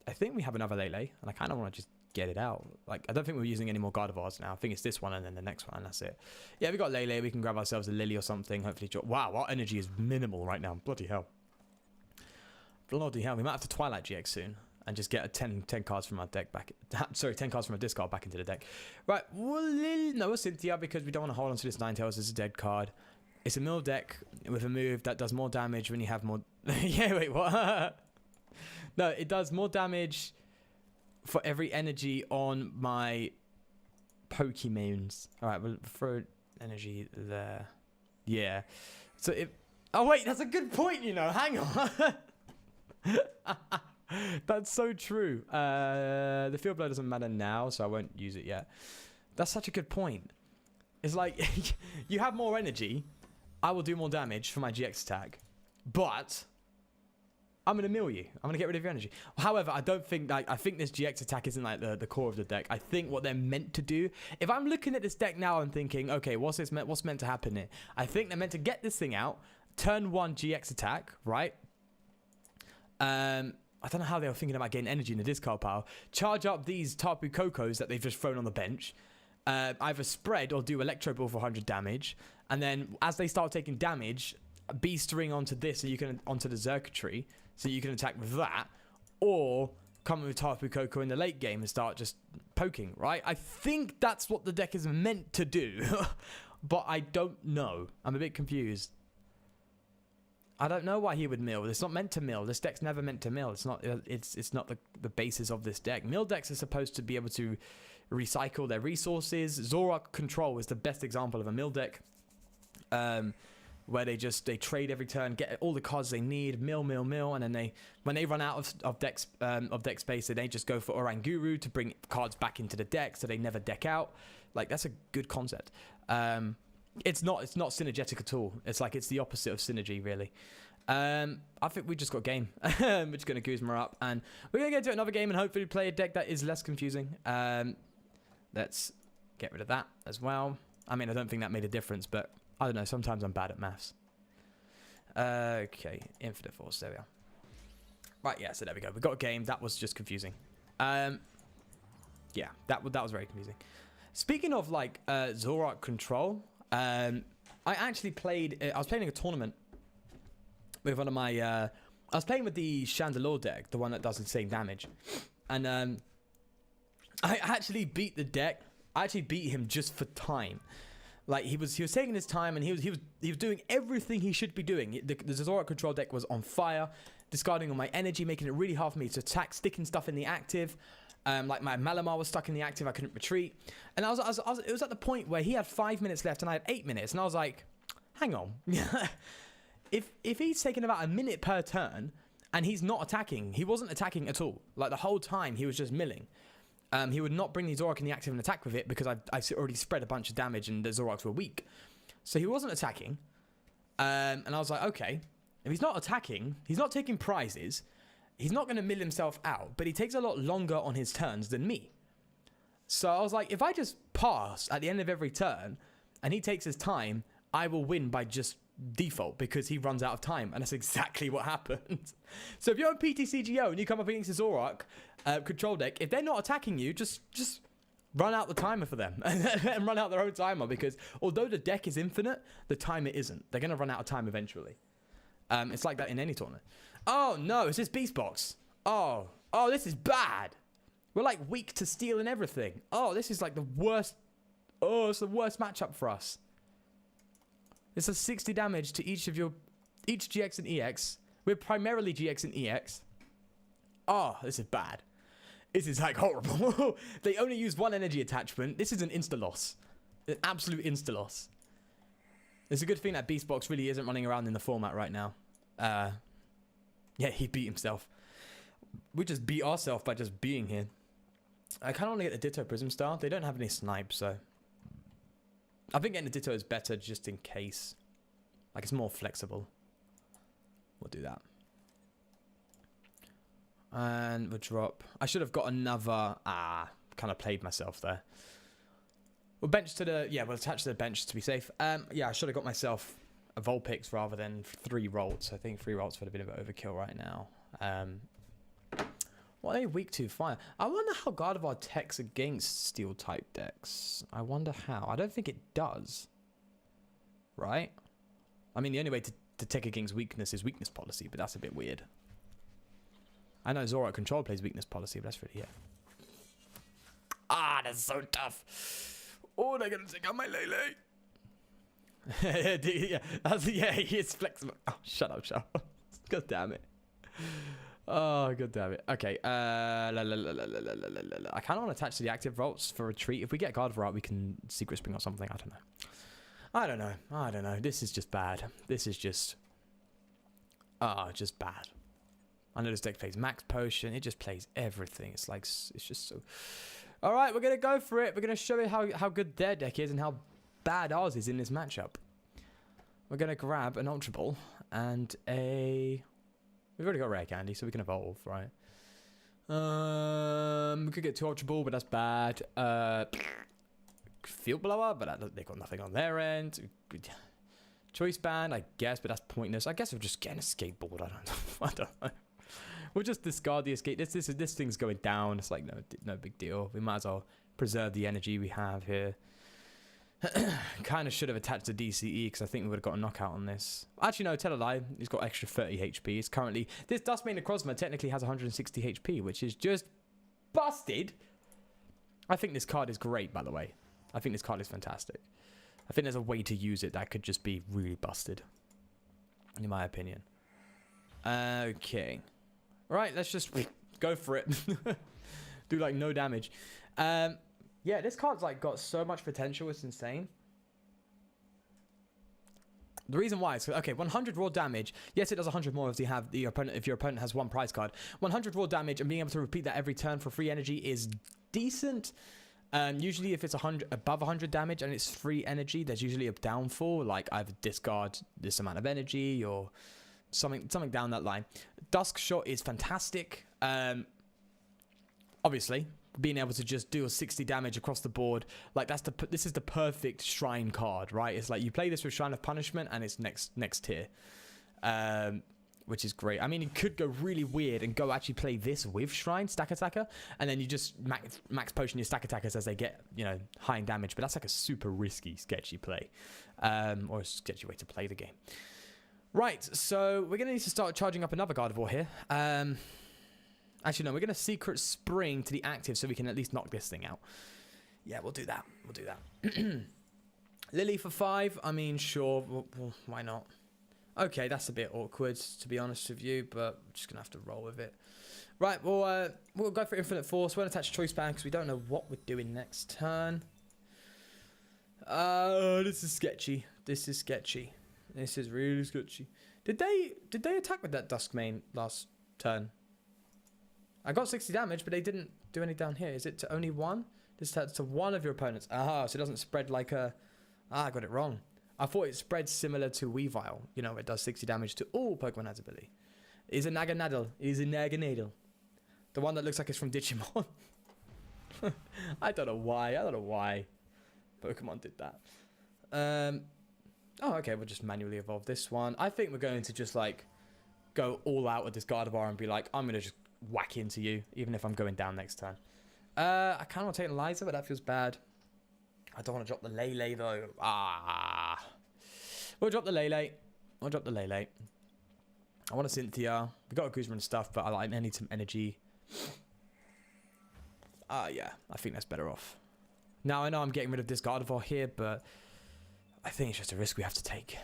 I think we have another Lele, and I kind of want to just get it out. Like, I don't think we're using any more Gardevoirs now. I think it's this one and then the next one, and that's it. Yeah, we got Lele. We can grab ourselves a Lily or something. Hopefully, wow, our energy is minimal right now. Bloody hell. Bloody hell. We might have to Twilight GX soon and just get a 10 cards from our deck back. Sorry, 10 cards from our discard back into the deck. Right, no Cynthia because we don't want to hold on to this Ninetales as a dead card. It's a mill deck with a move that does more damage when you have more... Yeah, wait, what? No, it does more damage for every energy on my Pokemons. All right, we'll throw energy there. Yeah. So if... Oh, wait, that's a good point, you know. Hang on. That's so true. The field blow doesn't matter now, so I won't use it yet. That's such a good point. It's like, you have more energy. I will do more damage for my GX attack. But... I'm going to mill you. I'm going to get rid of your energy. However, I don't think like I think this GX attack isn't like the core of the deck. I think what they're meant to do, if I'm looking at this deck now and thinking, okay, what's meant to happen here? I think they're meant to get this thing out, turn 1 GX attack, right? I don't know how they were thinking about getting energy in the discard pile. Charge up these Tapu Kokos that they've just thrown on the bench. Either spread or do Electro Ball for 100 damage. And then as they start taking damage, Beast Ring onto this so you can onto the Xurkitree. So you can attack with that, or come with Tapu Koko in the late game and start just poking, right? I think that's what the deck is meant to do, but I don't know. I'm a bit confused. I don't know why he would mill. It's not meant to mill. This deck's never meant to mill. It's not. It's not the basis of this deck. Mill decks are supposed to be able to recycle their resources. Zorak Control is the best example of a mill deck, where they trade every turn, get all the cards they need, mill, and then when they run out of deck space, they just go for Oranguru to bring cards back into the deck, so they never deck out. Like, that's a good concept. It's not synergetic at all. It's like it's the opposite of synergy, really. I think we just got game. We're just gonna Guzma up, and we're gonna get to another game and hopefully play a deck that is less confusing. Let's get rid of that as well. I mean, I don't think that made a difference, but I don't know. Sometimes I'm bad at maths. Okay, Infinite Force. There we are. Right, yeah. So there we go. We got a game. That was just confusing. Yeah, that was very confusing. Speaking of like Zorak Control, I actually played. I was playing a tournament with one of my. I was playing with the Chandelure deck, the one that does insane damage, and I actually beat the deck. I actually beat him just for time. Like, he was taking his time, and he was doing everything he should be doing. The Zorak Control deck was on fire, discarding all my energy, making it really hard for me to attack, sticking stuff in the active. Like, my Malamar was stuck in the active, I couldn't retreat. And it was at the point where he had 5 minutes left and I had 8 minutes, and I was like, hang on. if he's taking about a minute per turn and he's not attacking, he wasn't attacking at all. Like, the whole time he was just milling. He would not bring the Zorak in the active and attack with it because I already spread a bunch of damage and the Zoraks were weak. So he wasn't attacking. And I was like, okay, if he's not attacking, he's not taking prizes, he's not going to mill himself out, but he takes a lot longer on his turns than me. So I was like, if I just pass at the end of every turn and he takes his time, I will win by just default because he runs out of time. And that's exactly what happened. So if you're on PTCGO and you come up against a Zorak control deck, if they're not attacking you, just run out the timer for them and run out their own timer, because although the deck is infinite, the timer isn't. They're going to run out of time eventually. It's like that in any tournament. Oh no, it's this Beast Box. Oh, this is bad. We're like weak to steel and everything. Oh, this is like the worst. Oh, it's the worst matchup for us. It's a 60 damage to each GX and EX. We're primarily GX and EX. Oh, this is bad. This is like horrible. They only use one energy attachment. This is an insta-loss. An absolute insta-loss. It's a good thing that Beast Box really isn't running around in the format right now. Yeah, he beat himself. We just beat ourselves by just being here. I kind of want to get the Ditto Prism Star. They don't have any snipes, so I think getting the Ditto is better just in case. Like, it's more flexible. We'll do that. And we'll drop. I should have got another. Kind of played myself there. We'll bench to the. Yeah, we'll attach to the bench to be safe. Yeah, I should have got myself a Vulpix rather than 3 Rolts. I think 3 Rolts would have been a bit overkill right now. What are they weak to? Fire. I wonder how Gardevoir techs against steel type decks. I wonder how. I don't think it does. Right? I mean, the only way to tech against weakness is weakness policy, but that's a bit weird. I know Zorak Control plays weakness policy, but that's really it. That's so tough. Oh, they're going to take out my Lele. Yeah, he is flexible. Oh, shut up. God damn it. Oh, god damn it. Okay. I kind of want to attach to the active Rolts for retreat. If we get Gardevoir out, we can Secret Spring or something. I don't know. This is just bad. This is just... just bad. I know this deck plays Max Potion. It just plays everything. It's like... It's just so... Alright, we're going to go for it. We're going to show you how good their deck is and how bad ours is in this matchup. We're going to grab an Ultra Ball and a... We've already got Rare Candy, so we can evolve, right? We could get 2 Ultra Ball, but that's bad. Field Blower, but they've got nothing on their end. Choice Band, I guess, but that's pointless. I guess we're just getting a skateboard. I don't know. We'll just discard the escape. This thing's going down. It's like no big deal. We might as well preserve the energy we have here. Kind of should have attached the DCE because I think we would have got a knockout on this. Actually, no, tell a lie. He's got extra 30 HP. It's currently... This Dustmane Necrozma technically has 160 HP, which is just busted. I think this card is great, by the way. I think this card is fantastic. I think there's a way to use it that could just be really busted, in my opinion. Okay. Right, let's just go for it. Do like no damage. Yeah, this card's like got so much potential. It's insane. The reason why is, okay, 100 raw damage. Yes, it does 100 more if you have your opponent, if your opponent has one prize card. 100 raw damage and being able to repeat that every turn for free energy is decent. Usually if it's above 100 damage and it's free energy, there's usually a downfall, like either discard this amount of energy or something down that line. Dusk Shot is fantastic. Obviously, being able to just do a 60 damage across the board, like this is the perfect Shrine card, right? It's like you play this with Shrine of Punishment and it's next tier, which is great. I mean, you could go really weird and go actually play this with Shrine Stack Attacker, and then you just max potion your Stack Attackers as they get, you know, high in damage. But that's like a super risky, sketchy play, or a sketchy way to play the game. Right, so we're gonna need to start charging up another Gardevoir here. Actually, no, we're going to Secret Spring to the active so we can at least knock this thing out. Yeah, we'll do that. We'll do that. Lily for 5. I mean, sure. Well, why not? Okay, that's a bit awkward, to be honest with you, but I'm just going to have to roll with it. Right, well, we'll go for Infinite Force. We'll attach Choice Band because we don't know what we're doing next turn. This is sketchy. This is sketchy. This is really sketchy. Did they attack with that Duskmane last turn? I got 60 damage, but they didn't do any down here. Is it to only one? This is to one of your opponents. Aha, so it doesn't spread like a... I got it wrong. I thought it spreads similar to Weavile. You know, it does 60 damage to all Pokemon has ability. It is a Naganadel. It is a Naganadel. The one that looks like it's from Digimon. I don't know why. I don't know why Pokemon did that. Oh, okay. We'll just manually evolve this one. I think we're going to just, like, go all out with this Gardevoir and be like, I'm going to just whack into you, even if I'm going down next turn. I kind of want to take Eliza, but that feels bad. I don't want to drop the Lele, though. We'll drop the Lele. We'll drop the Lele. I want a Cynthia. We got a Guzma and stuff, but I need some energy. Yeah, I think that's better off. Now, I know I'm getting rid of this Gardevoir here, but I think it's just a risk we have to take.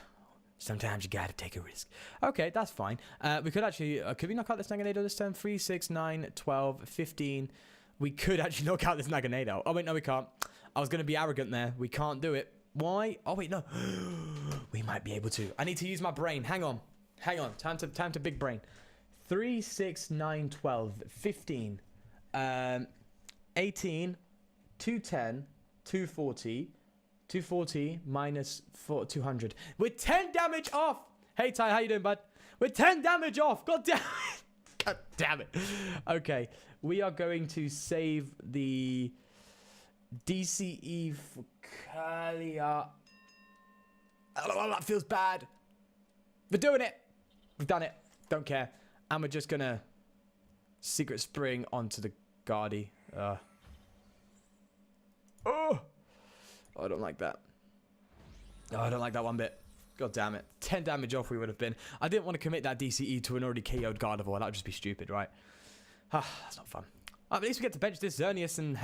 Sometimes you gotta take a risk. Okay, that's fine. We could actually... could we knock out this Naganado this turn? 3, 6, 9, 12, 15. We could actually knock out this Naganado. Oh, wait, no, we can't. I was going to be arrogant there. We can't do it. Why? Oh, wait, no. We might be able to. I need to use my brain. Hang on. Hang on. Time to big brain. 3, 6, 9, 12, 15. 18, 210, 240... 240 minus 200. We're 10 damage off. Hey, Ty, how you doing, bud? We're 10 damage off. God damn it. God damn it. Okay, we are going to save the DCE for Kalia. Oh, that feels bad. We're doing it. We've done it. Don't care. And we're just going to Secret Spring onto the Guardy. Oh, I don't like that. Oh, I don't like that one bit. God damn it. 10 damage off we would have been. I didn't want to commit that DCE to an already KO'd Gardevoir. That would just be stupid, right? That's not fun. At least we get to bench this Xerneas and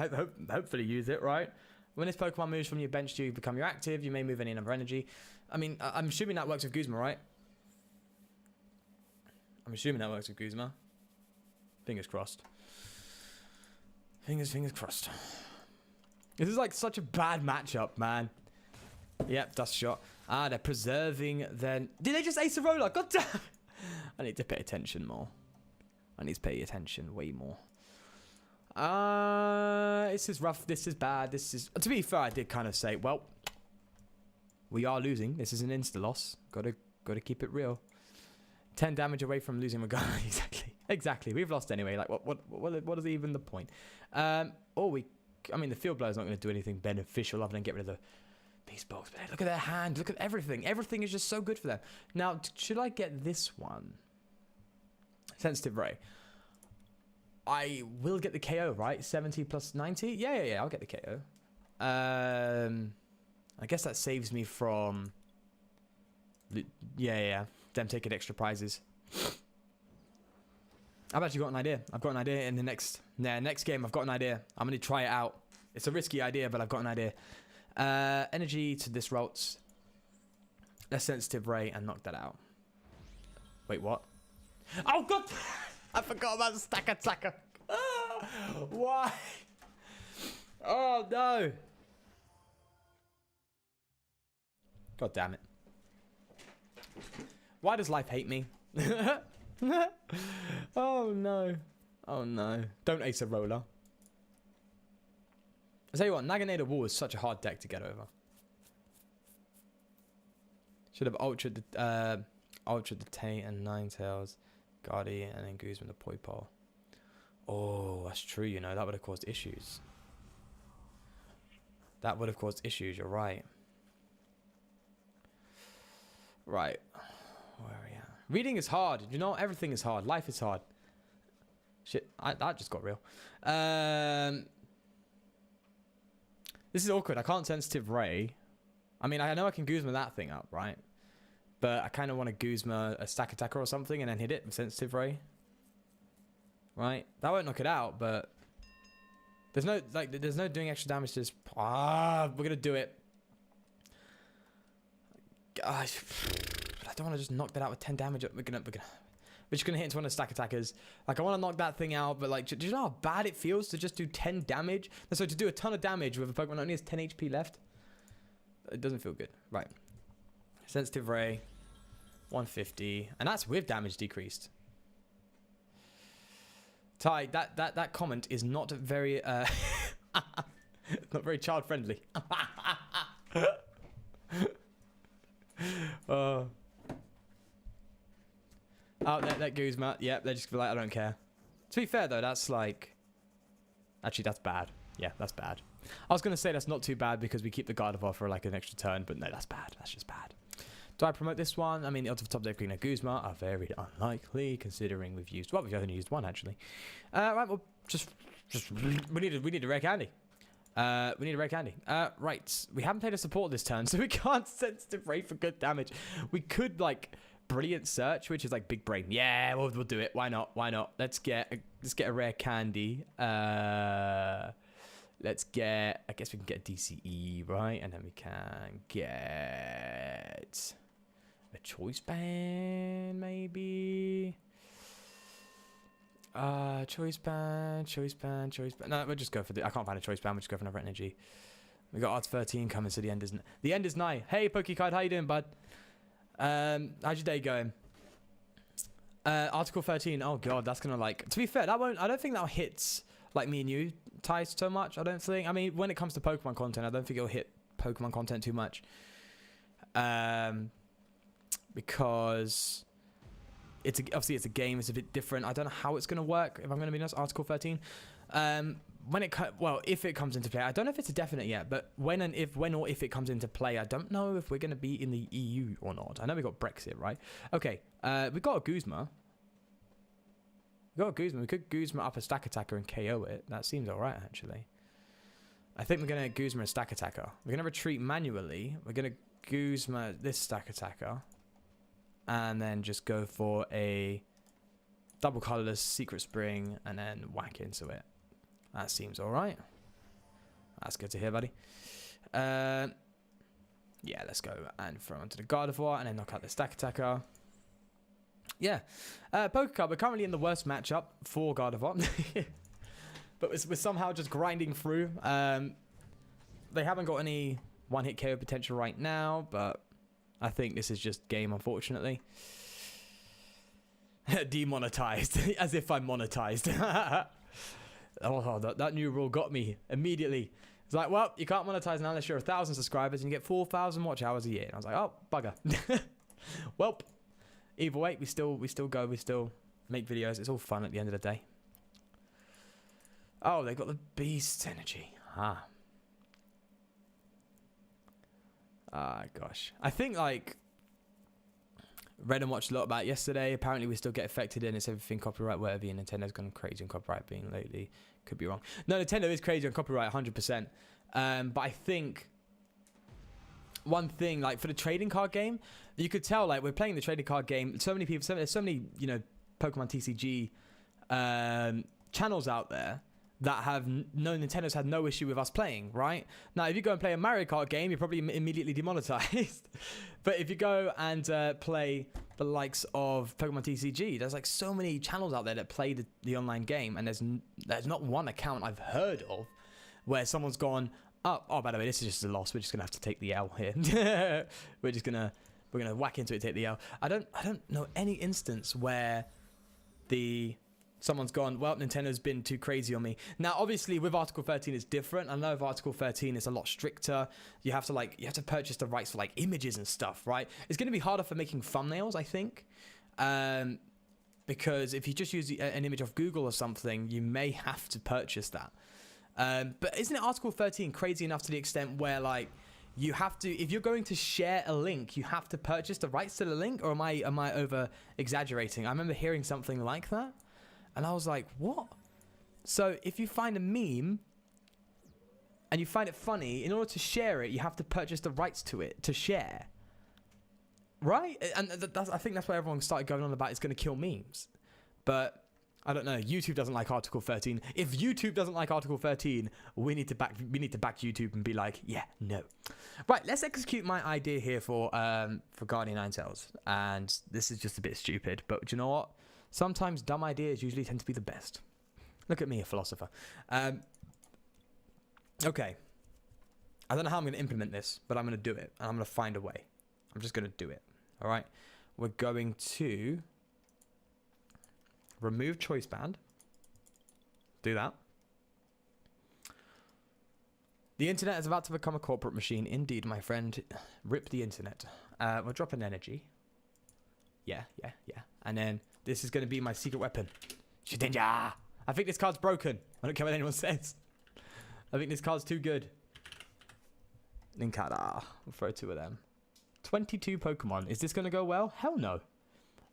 hopefully use it, right? When this Pokemon moves from your bench to become your active, you may move any number of energy. I mean, I'm assuming that works with Guzma, right? I'm assuming that works with Guzma. Fingers crossed. Fingers crossed. This is like such a bad matchup, man. Yep, Dust Shot. They're preserving then. Did they just Ace a Roller? God damn it. I need to pay attention more. I need to pay attention way more. This is rough. This is bad. This is... To be fair, I did kind of say, well, we are losing. This is an insta-loss. Gotta keep it real. 10 damage away from losing Magana. Exactly. We've lost anyway. Like, what is even the point? I mean, the Field Blow is not going to do anything beneficial other than get rid of the Beast Box. But hey, look at their hand. Look at everything. Everything is just so good for them. Now, should I get this one? Sensitive Ray. I will get the KO, right? 70 plus 90? Yeah. I'll get the KO. I guess that saves me from... Yeah. Them taking extra prizes. I've actually got an idea. I've got an idea in the next game. I've got an idea. I'm going to try it out. It's a risky idea, but I've got an idea. Energy to this Ralts. Less Sensitive Ray and knock that out. Wait, what? Oh god! I forgot about the stack attacker. Why? Oh no! God damn it. Why does life hate me? Oh no. Oh no. Don't ace a roller. I'll tell you what, Naganada Wall is such a hard deck to get over. Should have ultra the Tate and Ninetales, Guardi, and then Guzman the Poipole. Oh, that's true, you know, that would have caused issues. That would have caused issues, you're right. Right. Where are we at? Reading is hard. You know, everything is hard. Life is hard. Shit, that just got real. This is awkward. I can't sensitive Ray. I mean, I know I can Guzma that thing up, right? But I kind of want to Guzma a stack attacker or something and then hit it with sensitive Ray. Right? That won't knock it out, but there's no doing extra damage to this. We're gonna do it. Gosh, I don't want to just knock that out with 10 damage. We're just gonna hit into one of the stack attackers. Like, I want to knock that thing out, but like, do you know how bad it feels to just do 10 damage? So to do a ton of damage with a Pokemon that only has 10 HP left, it doesn't feel good. Right. Sensitive Ray, 150, and that's with damage decreased. Ty, that comment is not very not very child friendly. Oh, that Guzma. Yeah, they just feel like I don't care. To be fair though, that's like, actually that's bad. Yeah, that's bad. I was gonna say that's not too bad because we keep the Gardevoir for like an extra turn, but no, that's bad. That's just bad. Do I promote this one? I mean, the odds of top deck being a Guzma are very unlikely, considering we've only used one actually. Right, well, we need a rare candy. We need a rare candy. Right, we haven't played a support this turn, so we can't sensitive Ray for good damage. We could like Brilliant Search, which is like big brain. Yeah, we'll do it. Why not? Why not? Let's get a rare candy. Let's get. I guess we can get a DCE, right? And then we can get a choice band, maybe. Choice band. No, we'll just go for the. I can't find a choice band. We'll just go for another energy. We got Arts 13 coming, so the end isn't. The end is nigh. Hey, Pokekite, how you doing, bud? How's your day going? Article 13. Oh god, that's gonna like. To be fair, that won't. I don't think that'll hit like me and you ties so much. I don't think. I mean, when it comes to Pokemon content, I don't think it'll hit Pokemon content too much. Because obviously it's a game. It's a bit different. I don't know how it's gonna work. If I'm gonna be honest, Article 13. If it comes into play, I don't know if it's a definite yet. But when or if it comes into play, I don't know if we're gonna be in the EU or not. I know we got Brexit, right? Okay. We got a Guzma. We could Guzma up a stack attacker and KO it. That seems alright, actually. I think we're going to Guzma a stack attacker. We're going to retreat manually. We're going to Guzma this stack attacker. And then just go for a double colorless Secret Spring and then whack into it. That seems alright. That's good to hear, buddy. Yeah, let's go and throw onto the Gardevoir and then knock out the stack attacker. Yeah, Pokecard, we're currently in the worst matchup for Gardevoir. But we're somehow just grinding through. They haven't got any one-hit KO potential right now, but I think this is just game, unfortunately. Demonetized, as if I'm monetized. Oh, that new rule got me immediately. It's like, well, you can't monetize now unless you're 1,000 subscribers and you get 4,000 watch hours a year. And I was like, oh, bugger. Welp. Either way, we still make videos. It's all fun at the end of the day. Oh, they got the beast energy. Gosh. I think like read and watched a lot about it yesterday. Apparently we still get affected and it's everything copyright worthy and Nintendo's gone crazy on copyright being lately. Could be wrong. No, Nintendo is crazy on copyright 100%. But I think one thing, like for the trading card game, you could tell like we're playing the trading card game. So many people, there's so many, you know, Pokemon TCG channels out there. that have no Nintendo's had no issue with us playing, right? Now, if you go and play a Mario Kart game, you're probably immediately demonetized. But if you go and play the likes of Pokemon TCG, there's like so many channels out there that play the online game, and there's not one account I've heard of where someone's gone, oh, by the way, this is just a loss. We're just gonna have to take the L here. we're gonna whack into it, take the L. I don't know any instance where someone's gone, well, Nintendo's been too crazy on me. Now, obviously, with Article 13, it's different. I know with Article 13, it's a lot stricter. You have to purchase the rights for like images and stuff, right? It's going to be harder for making thumbnails, I think, because if you just use an image off Google or something, you may have to purchase that. But isn't it Article 13 crazy enough to the extent where like you have to, if you're going to share a link, you have to purchase the rights to the link? Or am I over exaggerating? I remember hearing something like that. And I was like, what? So if you find a meme and you find it funny, in order to share it, you have to purchase the rights to it to share. Right? And I think that's why everyone started going on about it's going to kill memes. But I don't know. YouTube doesn't like Article 13. If YouTube doesn't like Article 13, we need to back YouTube and be like, yeah, no. Right, let's execute my idea here for Guardian Ninetales. And this is just a bit stupid, but do you know what? Sometimes dumb ideas usually tend to be the best. Look at me, a philosopher. Okay. I don't know how I'm going to implement this, but I'm going to do it. And I'm going to find a way. I'm just going to do it. All right. We're going to remove choice band. Do that. The internet is about to become a corporate machine. Indeed, my friend. Rip the internet. We'll drop an energy. Yeah. And then this is going to be my secret weapon. Shidinja! I think this card's broken. I don't care what anyone says. I think this card's too good. Ninkada. We'll throw 2 of them. 22 Pokemon. Is this going to go well? Hell no.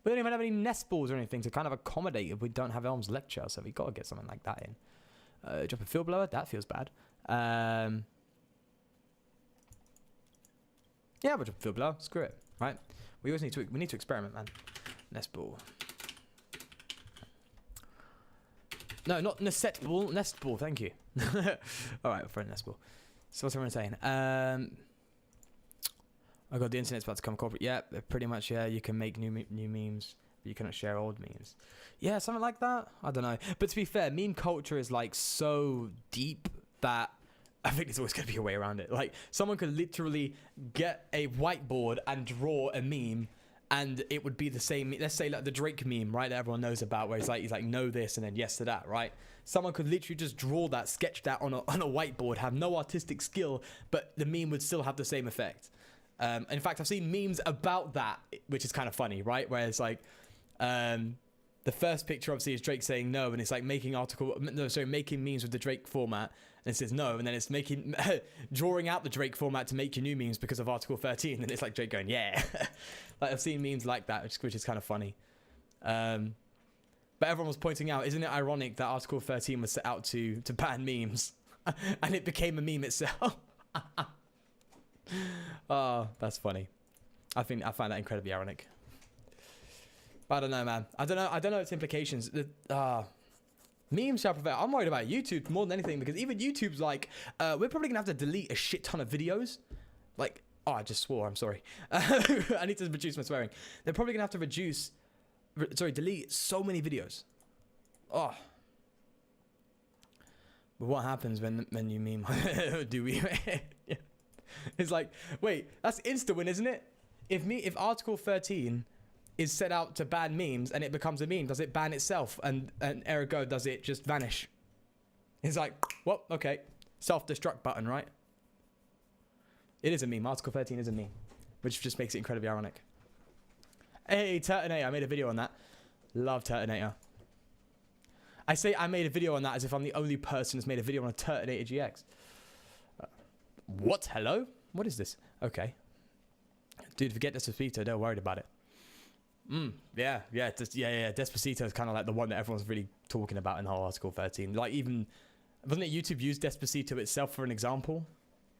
We don't even have any nest balls or anything to kind of accommodate if we don't have Elm's Lecture. So we've got to get something like that in. Drop a Field Blower. That feels bad. Yeah, we'll drop a Field Blower. Screw it. Right? We always need to experiment, man. Nest ball. No, not nest ball. Nest ball. Thank you. All right, friend, nest ball. So what's everyone saying? Oh god, the internet's about to come corporate. Yeah, pretty much. Yeah, you can make new memes, but you cannot share old memes. Yeah, something like that. I don't know. But to be fair, meme culture is like so deep that I think there's always going to be a way around it. Like someone could literally get a whiteboard and draw a meme, and it would be the same. Let's say like the Drake meme, right? That everyone knows about, where he's like no this and then yes to that, right? Someone could literally just draw that, sketch that on a whiteboard, have no artistic skill, but the meme would still have the same effect. In fact, I've seen memes about that, which is kind of funny, right? Where it's like, the first picture obviously is Drake saying no, and it's like making memes with the Drake format, and it says no, and then it's making drawing out the Drake format to make your new memes because of Article 13, and it's like Drake going yeah. Like I've seen memes like that, which is kind of funny. But everyone was pointing out, isn't it ironic that Article 13 was set out to ban memes, and it became a meme itself? Oh, that's funny. I find that incredibly ironic. But I don't know, man. I don't know its implications. Memes shall prevail. I'm worried about YouTube more than anything, because even YouTube's like, we're probably gonna have to delete a shit ton of videos. Like, oh, I just swore. I'm sorry. I need to reduce my swearing. They're probably gonna have to delete so many videos. Oh. But what happens when you meme? Do we? It's like, wait, that's insta-win, isn't it? If Article 13 is set out to ban memes and it becomes a meme, does it ban itself? And ergo, does it just vanish? It's like, well, okay. Self-destruct button, right? It is a meme. Article 13 is a meme, which just makes it incredibly ironic. Hey, Turtonator, I made a video on that. Love Turtonator. I say I made a video on that as if I'm the only person who's made a video on a Turtonator GX. What? Hello? What is this? Okay. Dude, forget Despacito. They're worried about it. Yeah. Despacito is kind of like the one that everyone's really talking about in the whole Article 13. Like even, wasn't it YouTube used Despacito itself for an example?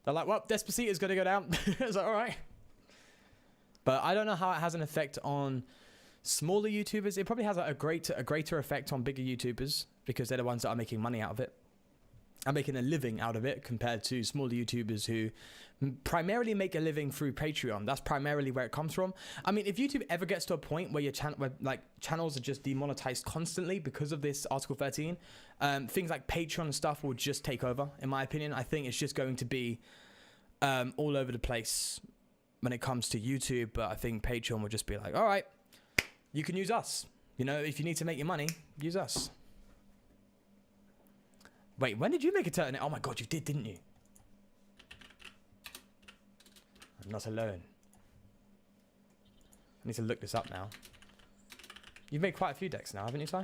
They're like, well, Despacito's going to go down. It's like, all right. But I don't know how it has an effect on smaller YouTubers. It probably has a greater effect on bigger YouTubers because they're the ones that are making money out of it. are making a living out of it compared to smaller YouTubers who primarily make a living through Patreon. That's primarily where it comes from. I mean, if YouTube ever gets to a point where your channels are just demonetized constantly because of this Article 13, things like Patreon and stuff will just take over, in my opinion. I think it's just going to be all over the place when it comes to YouTube, but I think Patreon will just be like, all right, you can use us. You know, if you need to make your money, use us. Wait, when did you make a turn? Oh my god, you did, didn't you? I'm not alone. I need to look this up now. You've made quite a few decks now, haven't you, Si?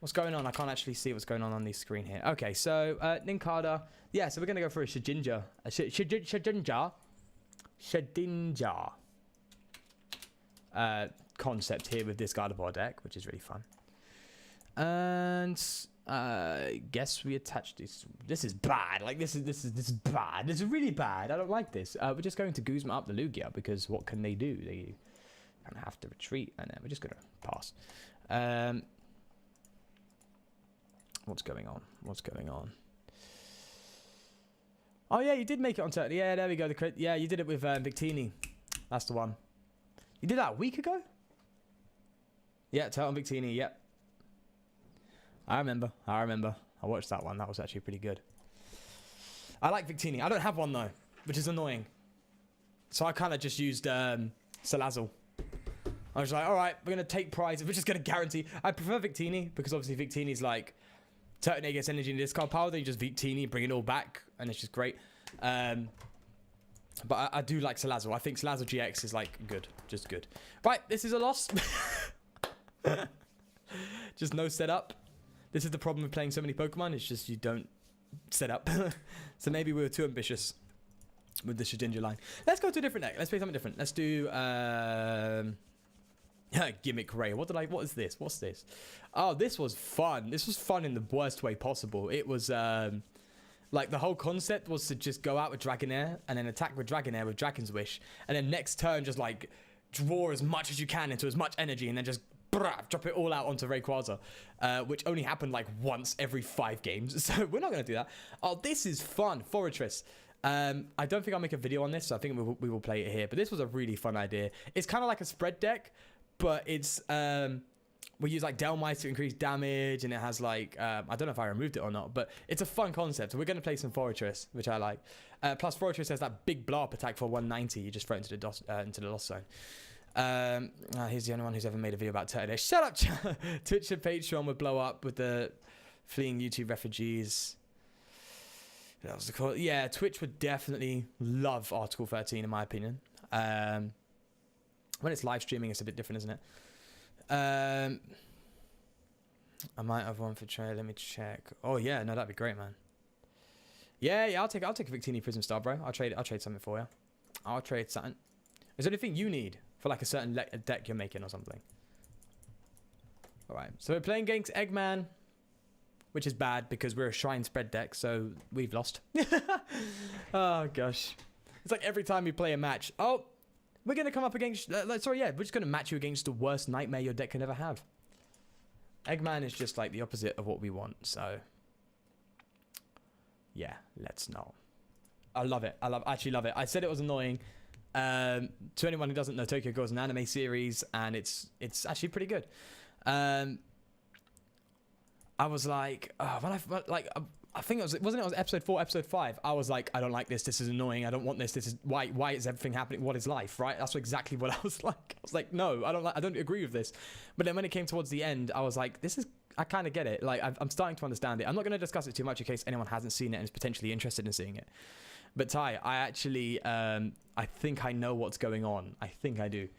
What's going on? I can't actually see what's going on the screen here. Okay, so Ninkada. Yeah, so we're going to go for a Shedinja. Shedinja. Concept here with this Gardevoir deck, which is really fun. And guess we attach this. This is bad. Like this is bad. This is really bad. I don't like this. We're just going to Guzma up the Lugia because what can they do? They kind of have to retreat, and then we're just gonna pass. What's going on? What's going on? Oh yeah, you did make it on turn. Yeah, there we go. The crit. Yeah, you did it with Victini. That's the one. You did that a week ago? Yeah, Turtle Victini, yep. I remember. I watched that one. That was actually pretty good. I like Victini. I don't have one, though, which is annoying. So I kind of just used Salazzle. I was like, all right, we're going to take prize. We're just going to guarantee. I prefer Victini because obviously Victini's like Turtle gets energy in discard power. Then you just Victini, bring it all back, and it's just great. But I do like Salazzle. I think Salazzle GX is like good. Just good. Right, this is a loss. Just no setup. This is the problem with playing so many Pokemon. It's just you don't set up. So maybe we were too ambitious with the Shedinja line. Let's go to a different deck. Let's play something different. Let's do Gimmick Ray. What is this? What's this? Oh, this was fun. This was fun in the worst way possible. It was like the whole concept was to just go out with Dragonair and then attack with Dragonair with Dragon's Wish, and then next turn just like draw as much as you can into as much energy and then just drop it all out onto Rayquaza, which only happened like once every 5 games. So we're not going to do that. Oh, this is fun. Fortress. I don't think I'll make a video on this, so I think we will play it here. But this was a really fun idea. It's kind of like a spread deck, but it's we use like Delmice to increase damage, and it has like I don't know if I removed it or not, but it's a fun concept. So we're going to play some Fortress, which I like. Plus Fortress has that big blow up attack for 190. You just throw it into the lost zone. He's the only one who's ever made a video about Turtle. Shut up! Twitch and Patreon would blow up with the fleeing YouTube refugees. That was the call. Yeah, Twitch would definitely love Article 13, in my opinion. When it's live streaming, it's a bit different, isn't it? I might have one for trade. Let me check. Oh yeah, no, that'd be great, man. Yeah, I'll take a Victini Prism Star, bro. I'll trade something for you. I'll trade something. Is there anything you need for like a certain deck you're making or something? All right, so we're playing against Eggman, which is bad because we're a Shrine spread deck, so we've lost. Oh gosh, it's like every time we play a match. Oh, we're gonna come up against. We're just gonna match you against the worst nightmare your deck can ever have. Eggman is just like the opposite of what we want. So yeah, let's not. I love it. I actually love it. I said it was annoying. To anyone who doesn't know, Tokyo Ghoul is an anime series, and it's actually pretty good. I was like, I think it was episode 4, episode 5. I was like, I don't like this. This is annoying. I don't want this. This is why is everything happening? What is life? Right? That's exactly what I was like. I was like, no, I don't agree with this. But then when it came towards the end, I was like, I kind of get it. Like I'm starting to understand it. I'm not going to discuss it too much in case anyone hasn't seen it and is potentially interested in seeing it. But Ty, I actually, I think I know what's going on. I think I do.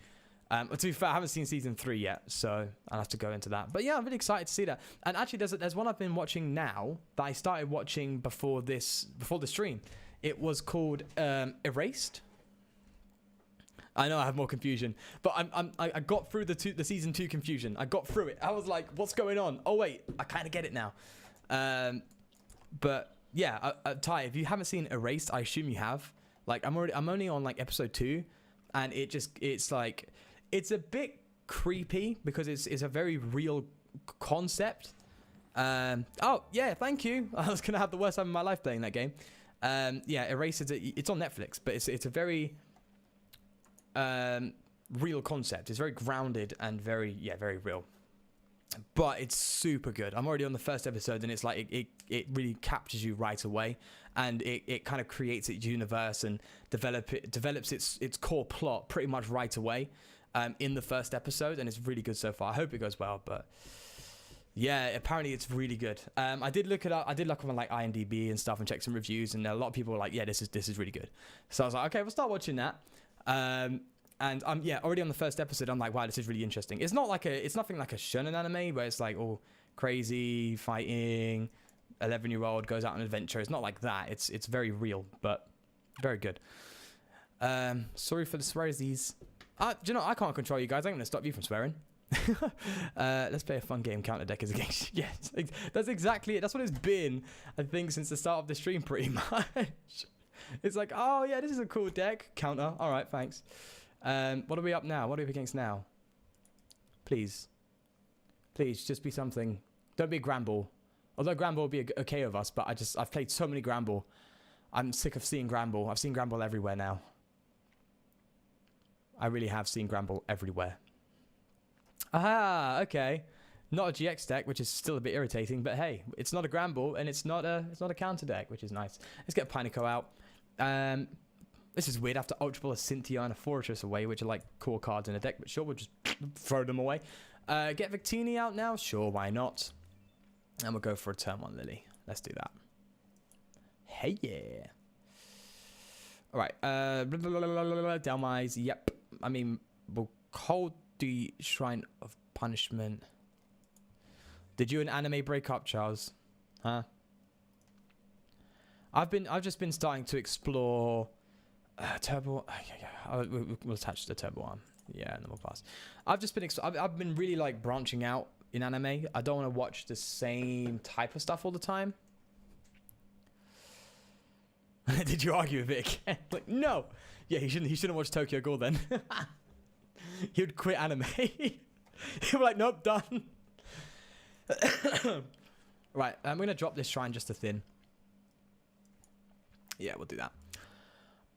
To be fair, I haven't seen season 3 yet, so I'll have to go into that. But yeah, I'm really excited to see that. And actually, there's one I've been watching now that I started watching before the stream. It was called Erased. I know I have more confusion, but I got through the season 2 confusion. I got through it. I was like, what's going on? Oh wait, I kind of get it now. But yeah, Ty, if you haven't seen Erased, I assume you have. Like I'm only on like episode 2, and it's like, it's a bit creepy because it's a very real concept. Oh yeah, thank you. I was gonna have the worst time of my life playing that game. Yeah, Erased. It's on Netflix, but it's a very real concept. It's very grounded and very real. But it's super good. I'm already on the first episode, and it's like it really captures you right away, and it kind of creates its universe and develops its core plot pretty much right away in the first episode, and it's really good so far. I hope it goes well, but yeah, apparently it's really good. I did look it up. I did look on like IMDb and stuff and check some reviews, and a lot of people were like, yeah, this is really good. So I was like, okay, we'll start watching that. And I'm already on the first episode. I'm like, wow, this is really interesting. It's nothing like a shonen anime where it's like all crazy fighting, 11-year-old goes out on an adventure. It's not like that. It's very real, but very good. Sorry for the swearsies. Do you know, I can't control you guys. I'm gonna stop you from swearing. Let's play a fun game. Counter deck is a game. Yes, that's exactly it. That's what it's been, I think, since the start of the stream, pretty much. It's like, oh yeah, this is a cool deck. Counter. All right, thanks. What are we up now? What are we against now? Please, just be something. Don't be a Granbull. Although Granbull will be okay with us, but I've played so many Granbull. I'm sick of seeing Granbull. I've seen Granbull everywhere now. I really have seen Granbull everywhere. Aha, okay. Not a GX deck, which is still a bit irritating, but hey, it's not a Granbull and it's not a counter deck, which is nice. Let's get Pineco out. This is weird. I have to Ultra Ball a Cynthia and a Fortress away, which are like core cards in a deck, but sure, we'll just throw them away. Get Victini out now? Sure, why not? And we'll go for a turn 1 Lily. Let's do that. Hey, yeah. All right. Delmise, yep. I mean, we'll hold the Shrine of Punishment. Did you and anime break up, Charles? Huh? I've just been starting to explore Turbo. Yeah. We'll attach the Turbo arm. Yeah, and then we'll pass. I've been really like branching out in anime. I don't want to watch the same type of stuff all the time. Did you argue with it again? Like, no. Yeah, he shouldn't watch Tokyo Ghoul then. He would quit anime. He'd be like, nope, done. Right, I'm gonna drop this shrine just to thin. Yeah, we'll do that.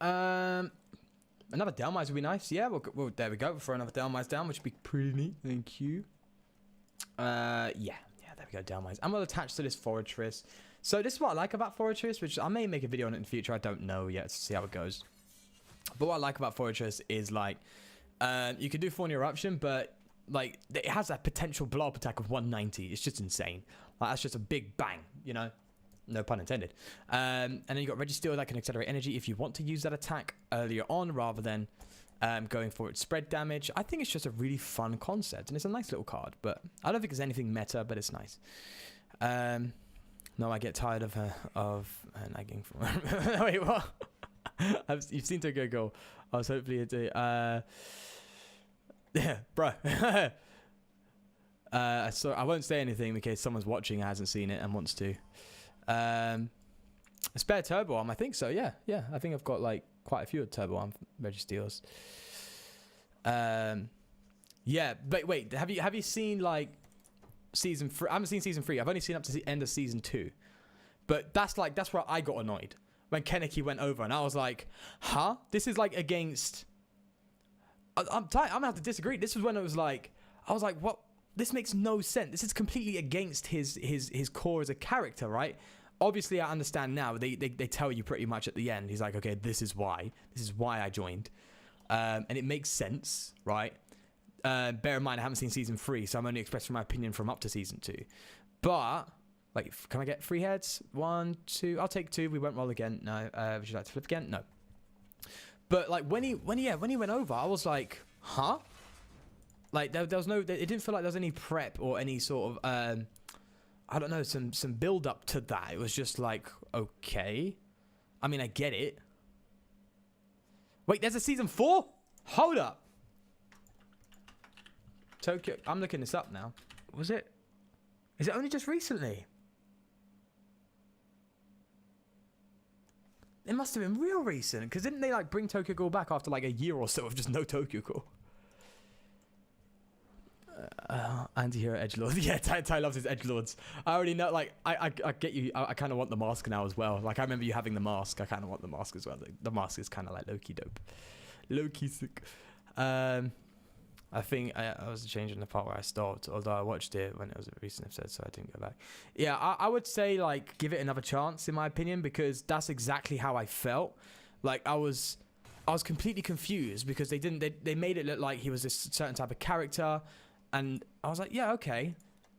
Another Delmise would be nice. Yeah, well, there we go. We'll throw another Delmise down, which would be pretty neat. Thank you. Yeah, there we go, Delmise. I'm gonna attach to this Fortress. So this is what I like about Fortress, which I may make a video on it in the future. I don't know yet to see how it goes. But what I like about Fortress is like, you can do Fawn Eruption, but like it has that potential blow up attack of 190. It's just insane. Like that's just a big bang, you know. No pun intended. And then you got Registeel that can accelerate energy if you want to use that attack earlier on rather than going for its spread damage. I think it's just a really fun concept and it's a nice little card, but I don't think there's anything meta, but it's nice. No, I get tired of her nagging for wait, what? You've seen Tokyo Ghoul. I was hopefully a day. Yeah, bro. So I won't say anything in case someone's watching and hasn't seen it and wants to. A spare Turbo Arm, I think so. Yeah. I think I've got like quite a few Turbo Arm Registeels. Yeah, but wait, have you seen like season 3? I haven't seen season 3. I've only seen up to the end of season 2. But that's where I got annoyed when Kaneki went over, and I was like, huh? This is like against. I'm gonna have to disagree. This was when it was like, I was like, what? This makes no sense. This is completely against his core as a character, right? Obviously, I understand now. They tell you pretty much at the end. He's like, okay, this is why I joined, and it makes sense, right? Bear in mind, I haven't seen season 3, so I'm only expressing my opinion from up to season 2. But like, can I get 3 heads? 1, 2. I'll take 2. We won't roll again. No. Would you like to flip again? No. But like when he went over, I was like, huh? Like there was no, it didn't feel like there was any prep or any sort of, I don't know, some build up to that. It was just like, okay. I mean, I get it. Wait, there's a season 4? Hold up. Tokyo, I'm looking this up now. Is it only just recently? It must have been real recent, because didn't they like bring Tokyo Ghoul back after like a year or so of just no Tokyo Ghoul? Anti-hero edgelord. Yeah, Ty loves his edgelords. I already know, like, I get you. I kind of want the mask now as well. Like, I remember you having the mask. I kind of want the mask as well. The mask is kind of like low-key dope. Low-key sick. I think I was changing the part where I stopped, although I watched it when it was a recent episode, so I didn't go back. Yeah, I would say, like, give it another chance, in my opinion, because that's exactly how I felt. Like, I was completely confused because they made it look like he was this certain type of character, and I was like, yeah, okay.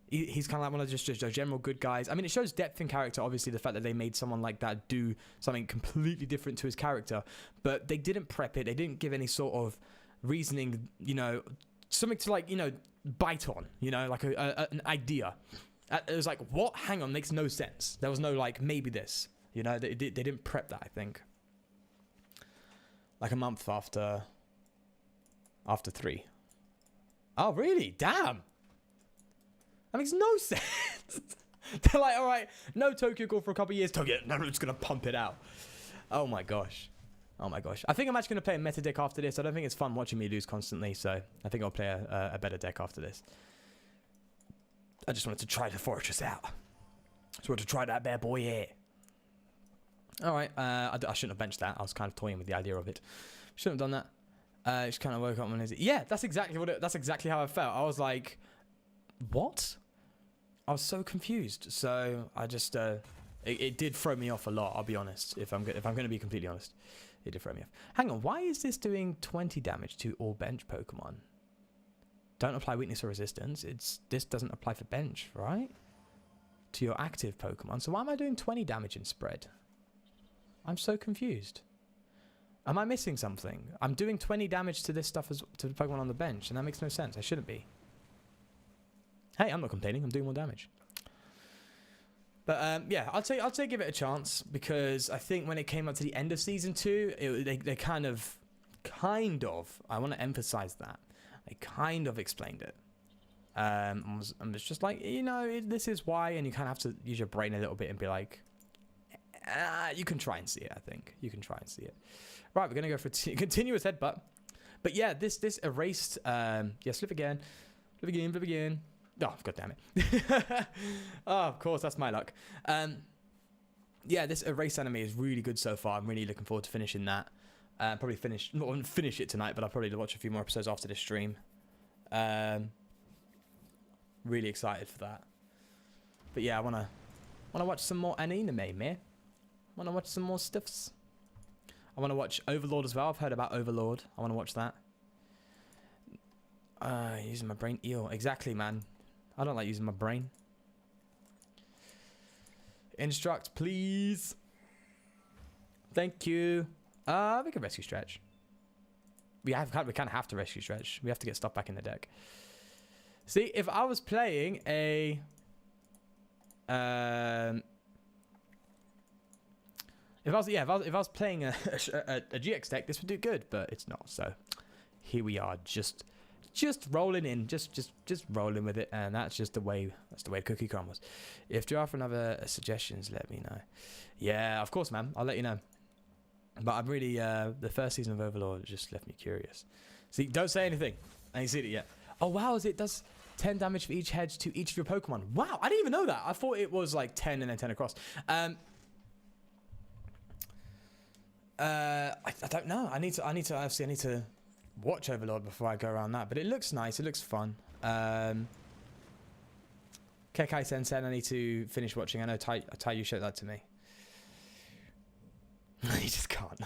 He's kind of like one of just general good guys. I mean, it shows depth in character, obviously, the fact that they made someone like that do something completely different to his character, but they didn't prep it. They didn't give any sort of reasoning, you know, something to, like, you know, bite on, you know, like an idea. It was like, what? Hang on, makes no sense. There was no, like, maybe this, you know, they didn't prep that, I think. Like a month after 3. Oh, really? Damn. That makes no sense. They're like, all right, no Tokyo Ghoul for a couple of years. Tokyo, no, I'm just going to pump it out. Oh, my gosh. Oh, my gosh. I think I'm actually going to play a meta deck after this. I don't think it's fun watching me lose constantly, so I think I'll play a better deck after this. I just wanted to try the Fortress out. Just wanted to try that bad boy here. All right, I shouldn't have benched that. I was kind of toying with the idea of it. Shouldn't have done that. Just kind of woke up and yeah, that's exactly that's exactly how I felt. I was like, what? I was so confused. So I just it did throw me off a lot. I'll be honest. If I'm going to be completely honest, it did throw me off. Hang on, why is this doing 20 damage to all bench Pokemon? Don't apply weakness or resistance. This doesn't apply for bench, right? To your active Pokemon. So why am I doing 20 damage in spread? I'm so confused. Am I missing something? I'm doing 20 damage to this stuff to the Pokemon on the bench, and that makes no sense. I shouldn't be. Hey, I'm not complaining. I'm doing more damage. But yeah, I'd say give it a chance, because I think when it came up to the end of season 2, they kind of, I want to emphasize that, they kind of explained it. And it's just like, you know, this is why, and you kind of have to use your brain a little bit and be like, you can try and see it. I think you can try and see it. Right, we're gonna go for continuous headbutt. But yeah, this erased. Yeah, flip again. Oh, god damn it. Oh, of course, that's my luck. Yeah, this erase enemy is really good so far. I'm really looking forward to finishing that. Probably not finish it tonight, but I'll probably watch a few more episodes after this stream. Really excited for that. But yeah, I wanna watch some more anime, man. I want to watch some more stuffs. I want to watch Overlord as well. I've heard about Overlord. I want to watch that. Using my brain. Eel. Exactly, man. I don't like using my brain. Instruct, please. Thank you. We can rescue stretch. We kind of have to rescue stretch. We have to get stuff back in the deck. See, if I was playing a... If I was playing a GX deck, this would do good, but it's not. So here we are, just rolling in, just rolling with it, and that's just the way cookie crumbles. If you have another suggestions, let me know. Yeah, of course, man. I'll let you know. But I'm really the first season of Overlord just left me curious. See, don't say anything. I ain't seen it yet. Oh wow, it does 10 damage for each head to each of your Pokemon. Wow, I didn't even know that. I thought it was like 10 and then 10 across. I don't know. I need to watch Overlord before I go around that. But it looks nice. It looks fun. Kekai Sensen, I need to finish watching. I know Tai, you showed that to me. You just can't.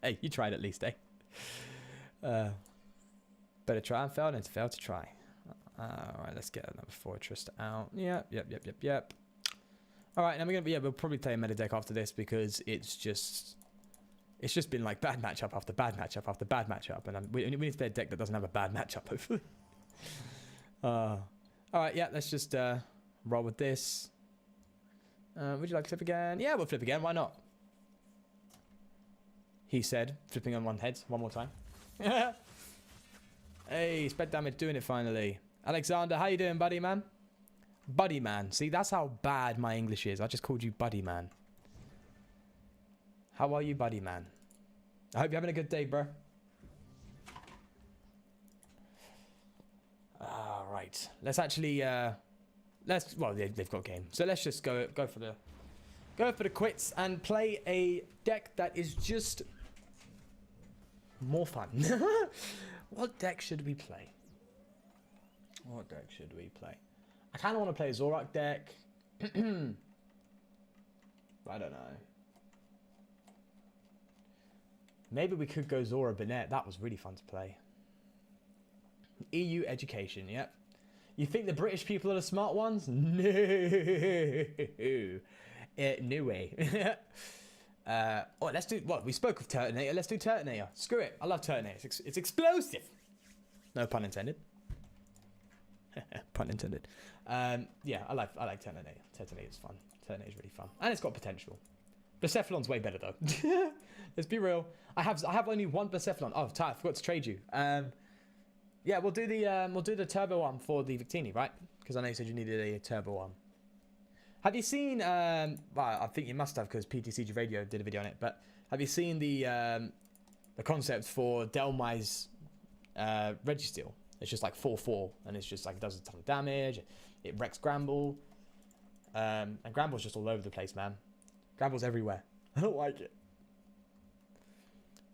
Hey, you tried at least, eh? Better try and fail than to fail to try. Alright, let's get another Fortress out. Yep. Alright, now we'll probably play a meta deck after this, because it's just been like bad matchup after bad matchup after bad matchup, and we need to play a deck that doesn't have a bad matchup, hopefully. Alright, yeah, let's just roll with this. Would you like to flip again? Yeah, we'll flip again, why not? He said, flipping on one head one more time. Hey, spread damage, doing it finally. Alexander, how you doing, buddy man? Buddy man. See, that's how bad my English is. I just called you buddy man. How are you, buddy man? I hope you're having a good day, bro. All Right. Let's actually well, they've got game. So let's just go for the quits and play a deck that is just more fun. What deck should we play? What deck should we play? I kind of want to play a Zorak deck. I don't know. Maybe we could go Zora Bennett. That was really fun to play. EU education, yep. You think the British people are the smart ones? No. No way. Oh, let's do, what, we spoke of Turtonator. Let's do Turtonator. Screw it. I love Turtonator. It's explosive. No pun intended. Pun intended. Yeah, I like Turtonator. Turtonator's fun. Turtonator's really fun. And it's got potential. Blacephalon's way better, though. Let's be real. I have only one Blacephalon. Oh, I forgot to trade you. Yeah, we'll do the turbo one for the Victini, right? Because I know you said you needed a turbo one. Have you seen? Well, I think you must have because PTCG Radio did a video on it. But have you seen the concept for Delmai's Registeel? It's just like 4/4, and it's just like it does a ton of damage. It wrecks Gramble, and Gramble's just all over the place, man. Gramble's everywhere. I don't like it.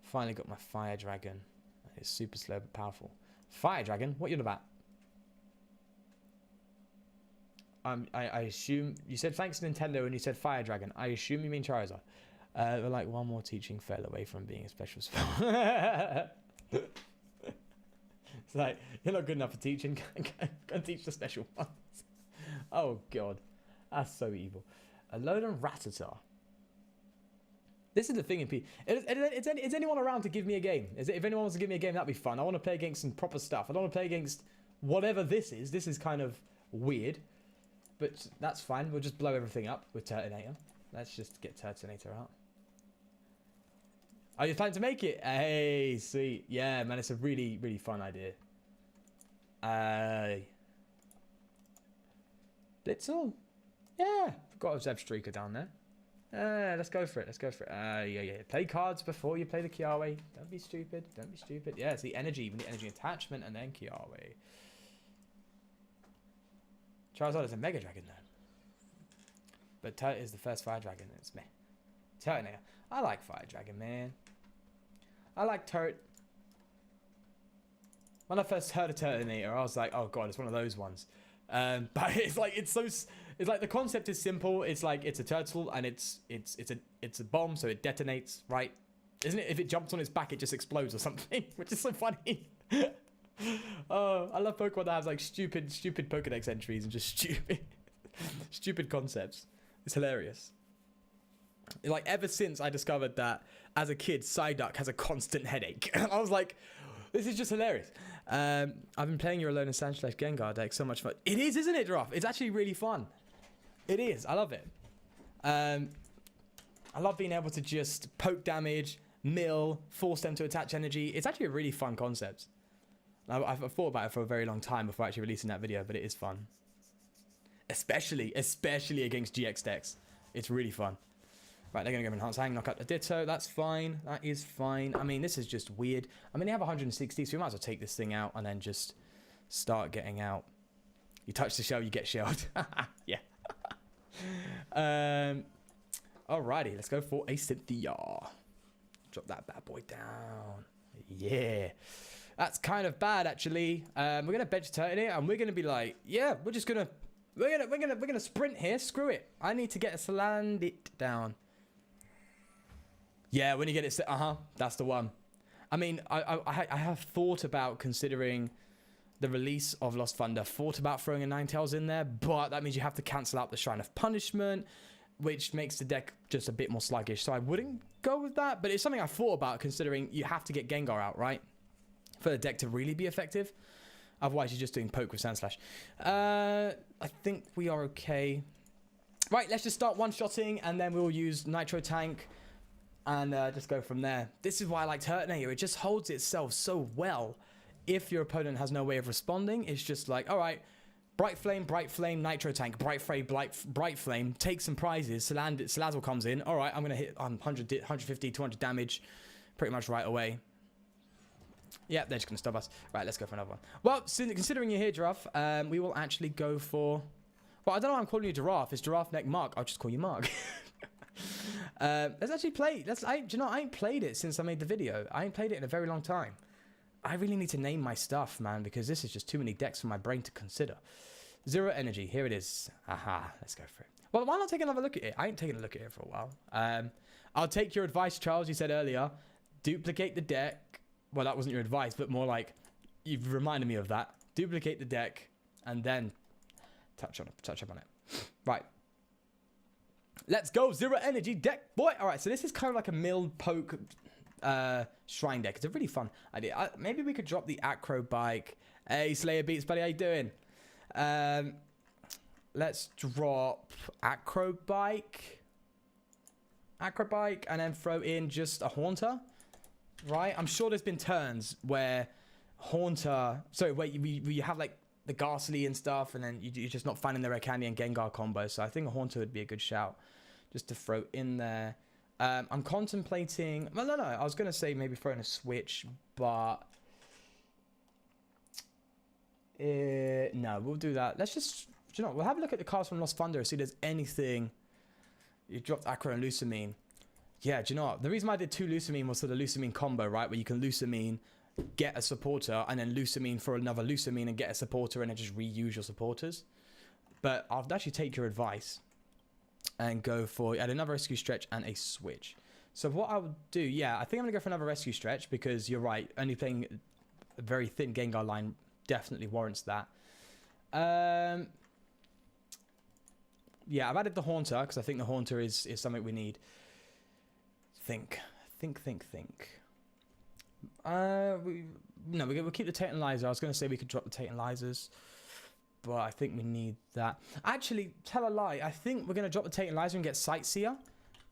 Finally got my Fire Dragon. It's super slow but powerful. Fire Dragon? What are you on about? I assume you said thanks Nintendo and you said Fire Dragon. I assume you mean Charizard. We're like one more teaching fell away from being a special spell. It's like you're not good enough for teaching. Go and teach the special ones. Oh god, that's so evil. Alolan Rattata. This is the thing in P. Is anyone around to give me a game? If anyone wants to give me a game, that'd be fun. I want to play against some proper stuff. I don't want to play against whatever this is. This is kind of weird. But that's fine. We'll just blow everything up with Turtonator. Let's just get Turtonator out. Are you planning to make it? Hey, sweet. Yeah, man, it's a really, really fun idea. Blitzel? Yeah. Got a Zeb Streaker down there. Let's go for it. Let's go for it. Yeah. Play cards before you play the Kiawe. Don't be stupid. Don't be stupid. Yeah, it's the energy. Even the energy attachment and then Kiawe. Charizard is a Mega Dragon though. But Turt is the first Fire Dragon. It's me. Turtonator. I like Fire Dragon, man. I like Turt. When I first heard of Turtonator, I was like, oh god, it's one of those ones. But it's like it's like the concept is simple. It's like it's a turtle and it's a bomb, so it detonates, right? Isn't it? If it jumps on its back, it just explodes or something, which is so funny. Oh, I love Pokemon that has like stupid Pokedex entries and just stupid concepts. It's hilarious. Like ever since I discovered that as a kid, Psyduck has a constant headache, I was like, this is just hilarious. I've been playing your Alolan Sandslash Gengar deck, so much fun. It is, isn't it, Giraffe? It's actually really fun. It is. I love it. I love being able to just poke damage, mill, force them to attach energy. It's actually a really fun concept. I've thought about it for a very long time before actually releasing that video, but it is fun. Especially against GX decks. It's really fun. Right, they're going to go Enhance Hang, knock out the Ditto. That's fine. That is fine. I mean, this is just weird. I mean, they have 160, so we might as well take this thing out and then just start getting out. You touch the shell, you get shelled. Yeah. Alrighty, let's go for a Cynthia. Drop that bad boy down. Yeah. That's kind of bad, actually. We're going to bench Turtonator and we're going to be like, yeah, we're gonna sprint here. Screw it. I need to get a Salandit down. Yeah, when you get it, that's the one. I mean, I have thought about considering the release of Lost Thunder. Thought about throwing a Ninetales in there, but that means you have to cancel out the Shrine of Punishment, which makes the deck just a bit more sluggish. So I wouldn't go with that, but it's something I thought about considering you have to get Gengar out, right? For the deck to really be effective. Otherwise, you're just doing poke with Sandslash. I think we are okay. Right, let's just start one-shotting, and then we'll use Nitro Tank, and just go from there. This is why I like Turtonator. It just holds itself so well. If your opponent has no way of responding, it's just like, all right, Bright Flame, Nitro Tank, Bright Flame, take some prizes. Salazzle comes in. All right, I'm going to hit 100, 150, 200 damage pretty much right away. Yeah, they're just going to stop us. Right, let's go for another one. Well, considering you're here, Giraffe, we will actually go for... Well, I don't know why I'm calling you Giraffe. It's Giraffe Neck Mark. I'll just call you Mark. Let's actually play. Do you know, I ain't played it since I made the video. I ain't played it in a very long time. I really need to name my stuff, man, because this is just too many decks for my brain to consider. Zero Energy. Here it is. Aha. Let's go for it. Well, why not take another look at it? I ain't taken a look at it for a while. I'll take your advice, Charles. You said earlier, duplicate the deck. Well, that wasn't your advice, but more like you've reminded me of that. Duplicate the deck and then touch up on it. Right. Let's go. Zero Energy deck, boy. All right. So this is kind of like a mill poke shrine deck. It's a really fun idea. Maybe we could drop the Acro Bike. Hey, Slayer Beats, buddy. How you doing? Let's drop Acro Bike, and then throw in just a Haunter. Right, I'm sure there's been turns where Haunter, where you have like the Ghastly and stuff, and then you're just not finding the Rare Candy and Gengar combo. So I think a Haunter would be a good shout, just to throw in there. I'm contemplating. Well, no. I was gonna say maybe throw in a Switch, but no, we'll do that. Let's just, you know, we'll have a look at the cards from Lost Thunder, see if there's anything. You dropped Acro and Lusamine. Yeah, do you know what? The reason why I did 2 Lusamine was for the Lusamine combo, right? Where you can Lusamine, get a supporter, and then Lusamine for another Lusamine and get a supporter, and then just reuse your supporters. But I'll actually take your advice and go for another Rescue Stretch and a Switch. So what I would do, yeah, I think I'm going to go for another Rescue Stretch because you're right. Only playing a very thin Gengar line definitely warrants that. Yeah, I've added the Haunter because I think the Haunter is something we need. Think. We'll keep the Tantalizer. I was going to say we could drop the Tantalizers, but I think we need that. Actually, tell a lie. I think we're going to drop the Tantalizer and get Sightseer.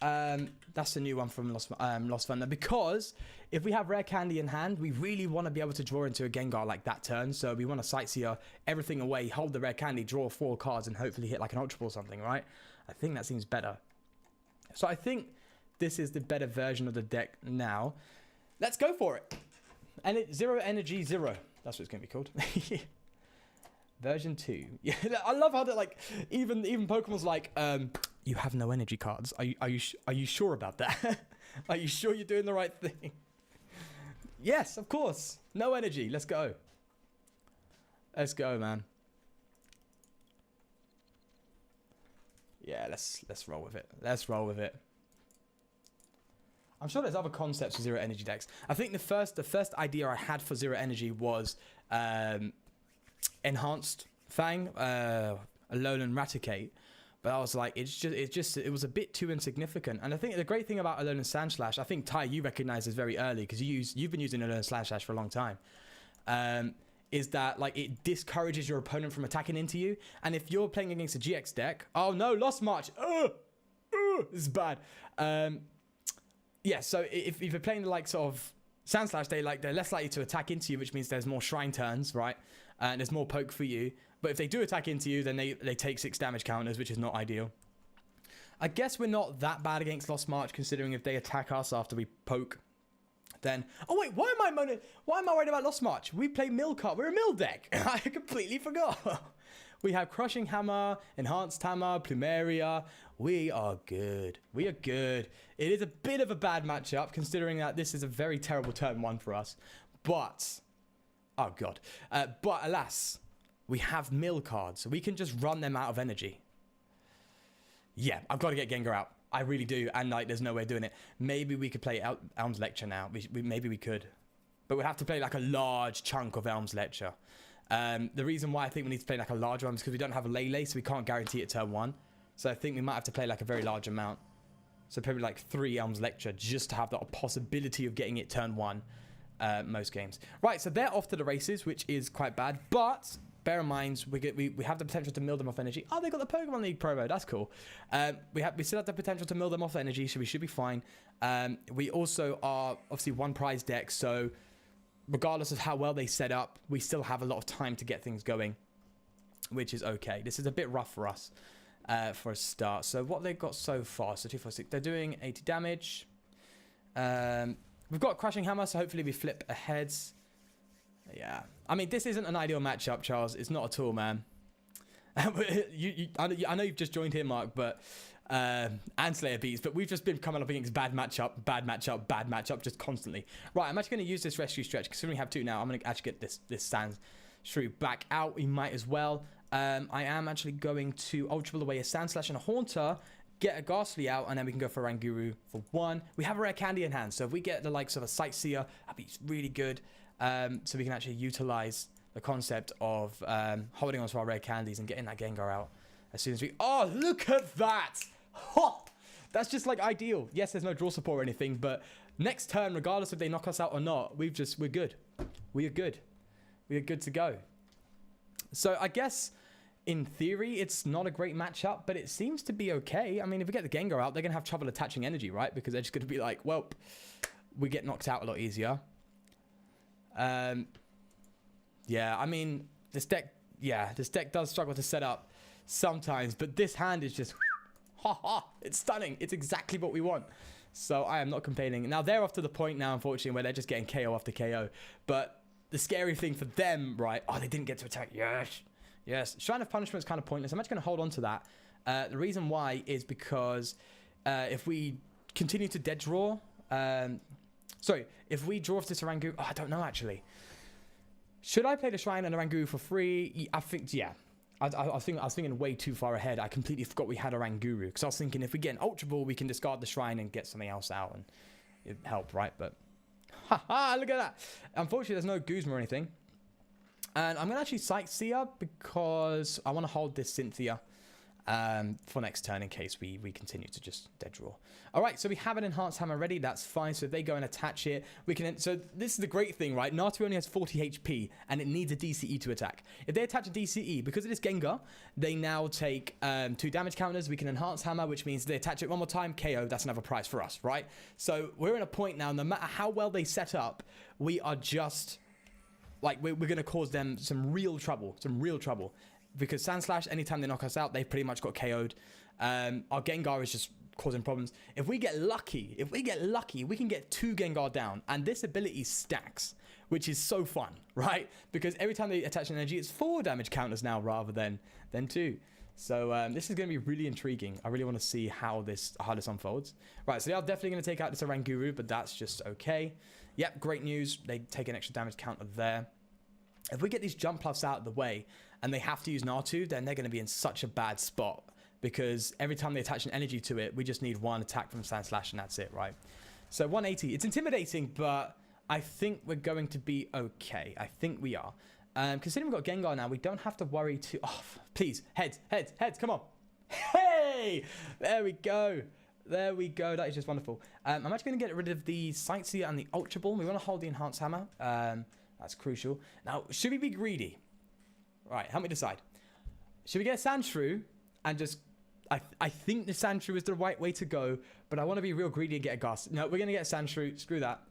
That's the new one from Lost Thunder, because if we have Rare Candy in hand, we really want to be able to draw into a Gengar like that turn. So we want to Sightseer everything away, hold the Rare Candy, draw 4 cards, and hopefully hit like an Ultra Ball or something, right? I think that seems better. So I think this is the better version of the deck now. Let's go for it. And it's Zero Energy Zero. That's what it's going to be called. Version 2. Yeah, I love how that, like, even Pokemon's like, you have no energy cards. Are you sure about that? Are you sure you're doing the right thing? Yes, of course. No energy. Let's go. Let's go, man. Yeah, let's roll with it. Let's roll with it. I'm sure there's other concepts for Zero Energy decks. I think the first idea I had for Zero Energy was Enhanced Fang, Alolan Raticate. But I was like, it was a bit too insignificant. And I think the great thing about Alolan Sandslash, I think Ty, you recognized this very early because you've been using Alolan Sandslash for a long time. Is that like it discourages your opponent from attacking into you, and if you're playing against a GX deck, oh no, Lost March, this is bad. Yeah, so if you're playing the likes of Sandslash, they're less likely to attack into you, which means there's more shrine turns, right? And there's more poke for you. But if they do attack into you, then they take 6 damage counters, which is not ideal. I guess we're not that bad against Lost March, considering if they attack us after we poke, then... Oh wait, why am I worried about Lost March? We play Mill Card. We're a Mill deck. I completely forgot. We have Crushing Hammer, Enhanced Hammer, Plumeria. We are good. We are good. It is a bit of a bad matchup, considering that this is a very terrible turn 1 for us. But... Oh, God. But alas, we have Mill cards, so we can just run them out of energy. Yeah, I've got to get Gengar out. I really do, and like, there's no way of doing it. Maybe we could play Elm's Lecture now. Maybe we could. But we'd have to play like a large chunk of Elm's Lecture. The reason why I think we need to play like a large one is because we don't have a Lele, so we can't guarantee it turn 1. So I think we might have to play like a very large amount. So probably like 3 Elm's Lecture just to have the possibility of getting it turn 1 most games. Right, so they're off to the races, which is quite bad. But bear in mind, we have the potential to mill them off energy. Oh, they got the Pokemon League promo. That's cool. We still have the potential to mill them off energy, so we should be fine. We also are obviously 1 prize deck, so regardless of how well they set up, we still have a lot of time to get things going, which is okay. This is a bit rough for us for a start. So what they've got so far, so 2, 4, 6, they're doing 80 damage. We've got Crushing Hammer, so hopefully we flip ahead. Yeah. I mean, this isn't an ideal matchup, Charles. It's not at all, man. I know you've just joined here, Mark, but and Slayer beats, but we've just been coming up against bad matchup just constantly. Right, I'm actually going to use this rescue stretch because we only have 2 now. I'm going to actually get this Sand Shrew back out. We might as well. I am actually going to Ultra Ball away a Sand Slash and a Haunter, get a Ghastly out, and then we can go for Ranguru for 1. We have a rare candy in hand, so if we get the likes of a Sightseer, that'd be really good. So we can actually utilize the concept of holding on to our rare candies and getting that Gengar out as soon as we... Oh, look at that! Ho! That's just like ideal. Yes, there's no draw support or anything, but next turn, regardless if they knock us out or not, we're good. We are good. We are good to go. So I guess in theory, it's not a great matchup, but it seems to be okay. I mean, if we get the Gengar out, they're going to have trouble attaching energy, right? Because they're just going to be like, well, we get knocked out a lot easier. Yeah, I mean, this deck does struggle to set up sometimes, but this hand is just, it's stunning. It's exactly what we want. So I am not complaining. Now, they're off to the point now, unfortunately, where they're just getting KO after KO. But the scary thing for them, right? Oh, they didn't get to attack. Yes. Yes. Shrine of Punishment is kind of pointless. I'm actually going to hold on to that. The reason why is because if we continue to dead draw... sorry, if we draw off this Rangoon... Oh, I don't know, actually. Should I play the Shrine and a Rangoon for free? I think, yeah. I was thinking way too far ahead. I completely forgot we had a Ranguru. Because I was thinking if we get an Ultra Ball, we can discard the Shrine and get something else out. And it'd help, right? But, haha, look at that. Unfortunately, there's no Guzma or anything. And I'm going to actually Sightseer because I want to hold this Cynthia for next turn in case we continue to just dead draw. All right, so we have an Enhanced Hammer ready. That's fine. So if they go and attach it, we can... So this is the great thing, right? Natu only has 40 HP and it needs a DCE to attack. If they attach a DCE, because it is Gengar, they now take 2 damage counters. We can Enhance Hammer, which means they attach it one more time, KO. That's another prize for us, right? So we're in a point now, no matter how well they set up, we are just... Like, we're going to cause them some real trouble. Because Sand Slash, anytime they knock us out, they've pretty much got KO'd. Our Gengar is just causing problems. If we get lucky, we can get 2 Gengar down. And this ability stacks, which is so fun, right? Because every time they attach an energy, it's 4 damage counters now rather than 2. So this is going to be really intriguing. I really want to see how this unfolds. Right, so they are definitely going to take out this Oranguru, but that's just okay. Yep, great news. They take an extra damage counter there. If we get these jump pluffs out of the way and they have to use Natu, then they're going to be in such a bad spot because every time they attach an energy to it, we just need 1 attack from Sand Slash and that's it, right? So 180. It's intimidating, but I think we're going to be okay. I think we are. Considering we've got Gengar now, we don't have to worry too... Oh, please. Heads. Come on. Hey! There we go. That is just wonderful. I'm actually going to get rid of the Sightseer and the Ultra Ball. We want to hold the Enhanced Hammer. That's crucial. Now, should we be greedy? Right, help me decide. Should we get a Sandshrew and just... I think the Sandshrew is the right way to go, but I want to be real greedy and get a Ghastly. No, we're going to get a Sandshrew. Screw that.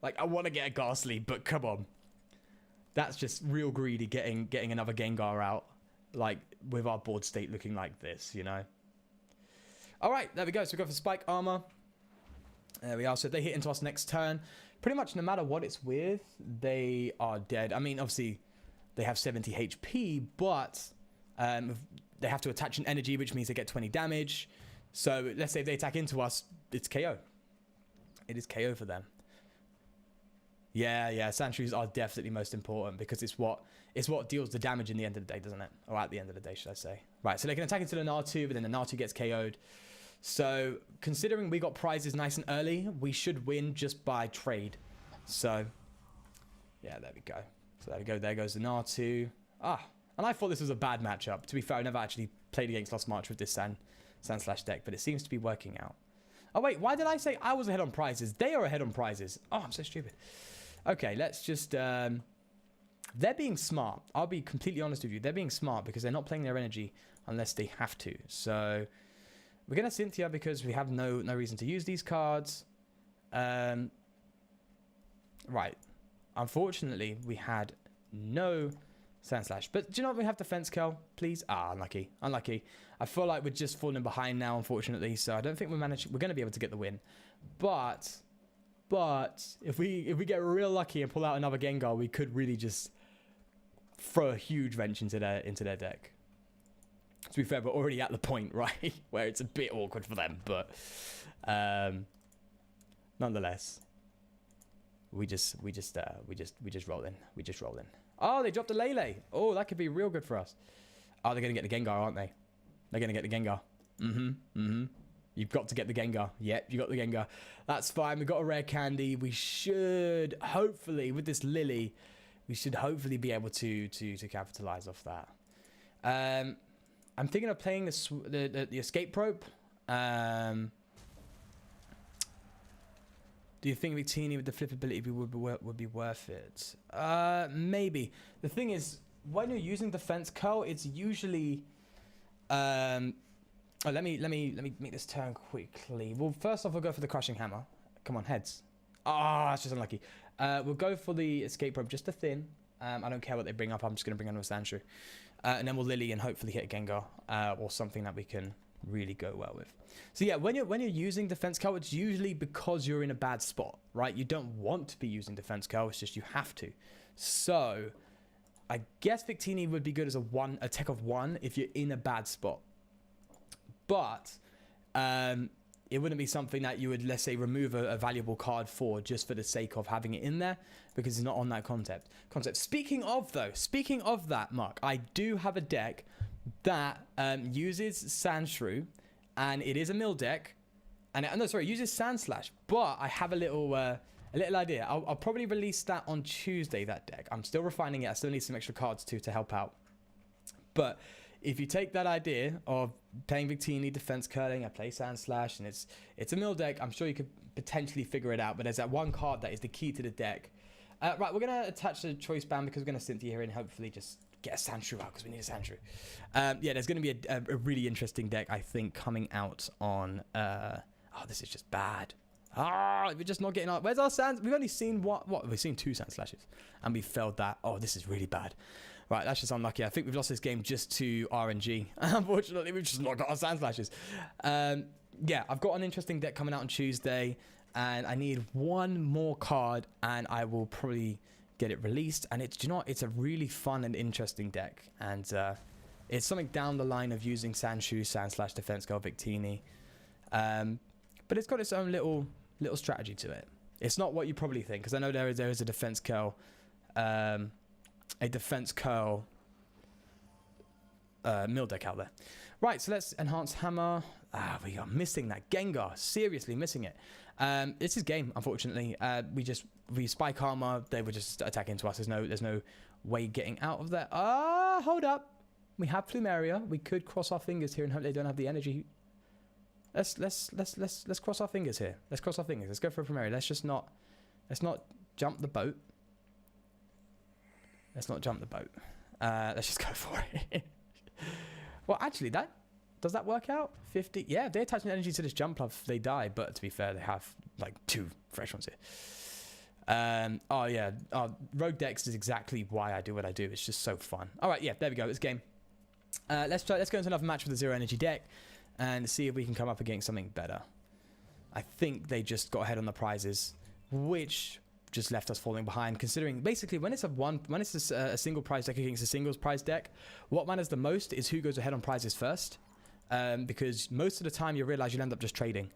Like, I want to get a Ghastly, but come on. That's just real greedy getting another Gengar out. Like, with our board state looking like this, you know? All right, there we go. So we go for Spike Armor. There we are. So if they hit into us next turn, pretty much no matter what it's with, they are dead. I mean, obviously, they have 70 HP, but they have to attach an energy, which means they get 20 damage. So let's say if they attack into us, it's KO. It is KO for them. Yeah, Sandshrews are definitely most important because it's what deals the damage in the end of the day, doesn't it? Or at the end of the day, should I say. Right, so they can attack into the Natu, but then the Natu gets KO'd. So, considering we got prizes nice and early, we should win just by trade. So, yeah, there we go. So there we go, there goes the Natu. And I thought this was a bad matchup. To be fair, I never actually played against Lost March with this Sand Slash deck, but it seems to be working out. Oh wait, why did I say I was ahead on prizes? They are ahead on prizes. Oh, I'm so stupid. Okay, let's just... they're being smart. I'll be completely honest with you. They're being smart because they're not playing their energy unless they have to. So we're going to Cynthia because we have no reason to use these cards. Right. Unfortunately, we had no Sand Slash. But do you know what? We have Defense Curl, please. Unlucky. I feel like we're just falling behind now, unfortunately. So I don't think we're going to be able to get the win. But... But if we get real lucky and pull out another Gengar, we could really just throw a huge wrench into their deck. To be fair, we're already at the point, right, where it's a bit awkward for them. But nonetheless, we just roll in. We just roll in. Oh, they dropped a Lele. Oh, that could be real good for us. Oh, they're gonna get the Gengar, aren't they? They're gonna get the Gengar. You've got to get the Gengar. Yep, you got the Gengar. That's fine. We've got a rare candy. We should hopefully, with this Lily, we should hopefully be able to capitalize off that. I'm thinking of playing the escape rope. Do you think Victini with the flip ability would be worth it? Maybe. The thing is, when you're using defense curl, it's usually oh, let me make this turn quickly. Well, first off, we'll go for the crushing hammer. Come on, heads. Ah, it's just unlucky. We'll go for the escape rope, just a thin. I don't care what they bring up. I'm just going to bring on a Sandshrew. And then we'll Lily and hopefully hit a Gengar or something that we can really go well with. So yeah, when you're using defense curl, it's usually because you're in a bad spot, right? You don't want to be using defense curl. It's just you have to. So I guess Victini would be good as a tech of 1 if you're in a bad spot. But it wouldn't be something that you would, let's say, remove a valuable card for just for the sake of having it in there, because it's not on that concept. Speaking of that, Mark, I do have a deck that uses Sandshrew, and it is a mill deck, and it uses Sandslash. But I have a little idea. I'll probably release that on Tuesday. That deck, I'm still refining it. I still need some extra cards to help out, but if you take that idea of playing Victini, defense curling, I play Sandslash, and it's a mill deck, I'm sure you could potentially figure it out. But there's that one card that is the key to the deck. Right, we're going to attach the choice band because we're going to Cynthia here and hopefully just get a Sandshrew out because we need a Sandshrew. Yeah, there's going to be a really interesting deck, I think, coming out on... oh, this is just bad. Ah, we're just not getting out. Where's our Sand? We've only seen we've seen 2 Sandslashes, and we failed that. Oh, this is really bad. Right, that's just unlucky. I think we've lost this game just to RNG. Unfortunately, we've just not got our Sandslashes. Yeah, I've got an interesting deck coming out on Tuesday, and I need one more card, and I will probably get it released. And it's, you know what? It's a really fun and interesting deck, and it's something down the line of using Sandshrew, Sandslash, Defense Girl, Victini. But it's got its own little strategy to it. It's not what you probably think, because I know there is a defense curl, mill deck out there. Right, so let's enhance hammer. Ah, we are missing that Gengar. Seriously missing it. It's his game, unfortunately. We spike armor. They were just attacking into us. There's no way getting out of there. Ah, hold up. We have Plumeria. We could cross our fingers here and hope they don't have the energy. Let's cross our fingers here. Let's cross our fingers. Let's go for a Plumeria. Let's not jump the boat. Let's not jump the boat. Let's just go for it. Well, actually, does that work out? 50? Yeah, if they attach an energy to this jump bluff, they die. But to be fair, they have like 2 fresh ones here. Oh yeah, Rogue Dex is exactly why I do what I do. It's just so fun. All right, yeah, there we go. It's game. Let's go into another match with a 0 energy deck and see if we can come up against something better. I think they just got ahead on the prizes, which just left us falling behind, considering basically when it's a single prize deck against a singles prize deck, what matters the most is who goes ahead on prizes first, because most of the time you realize you'll end up just trading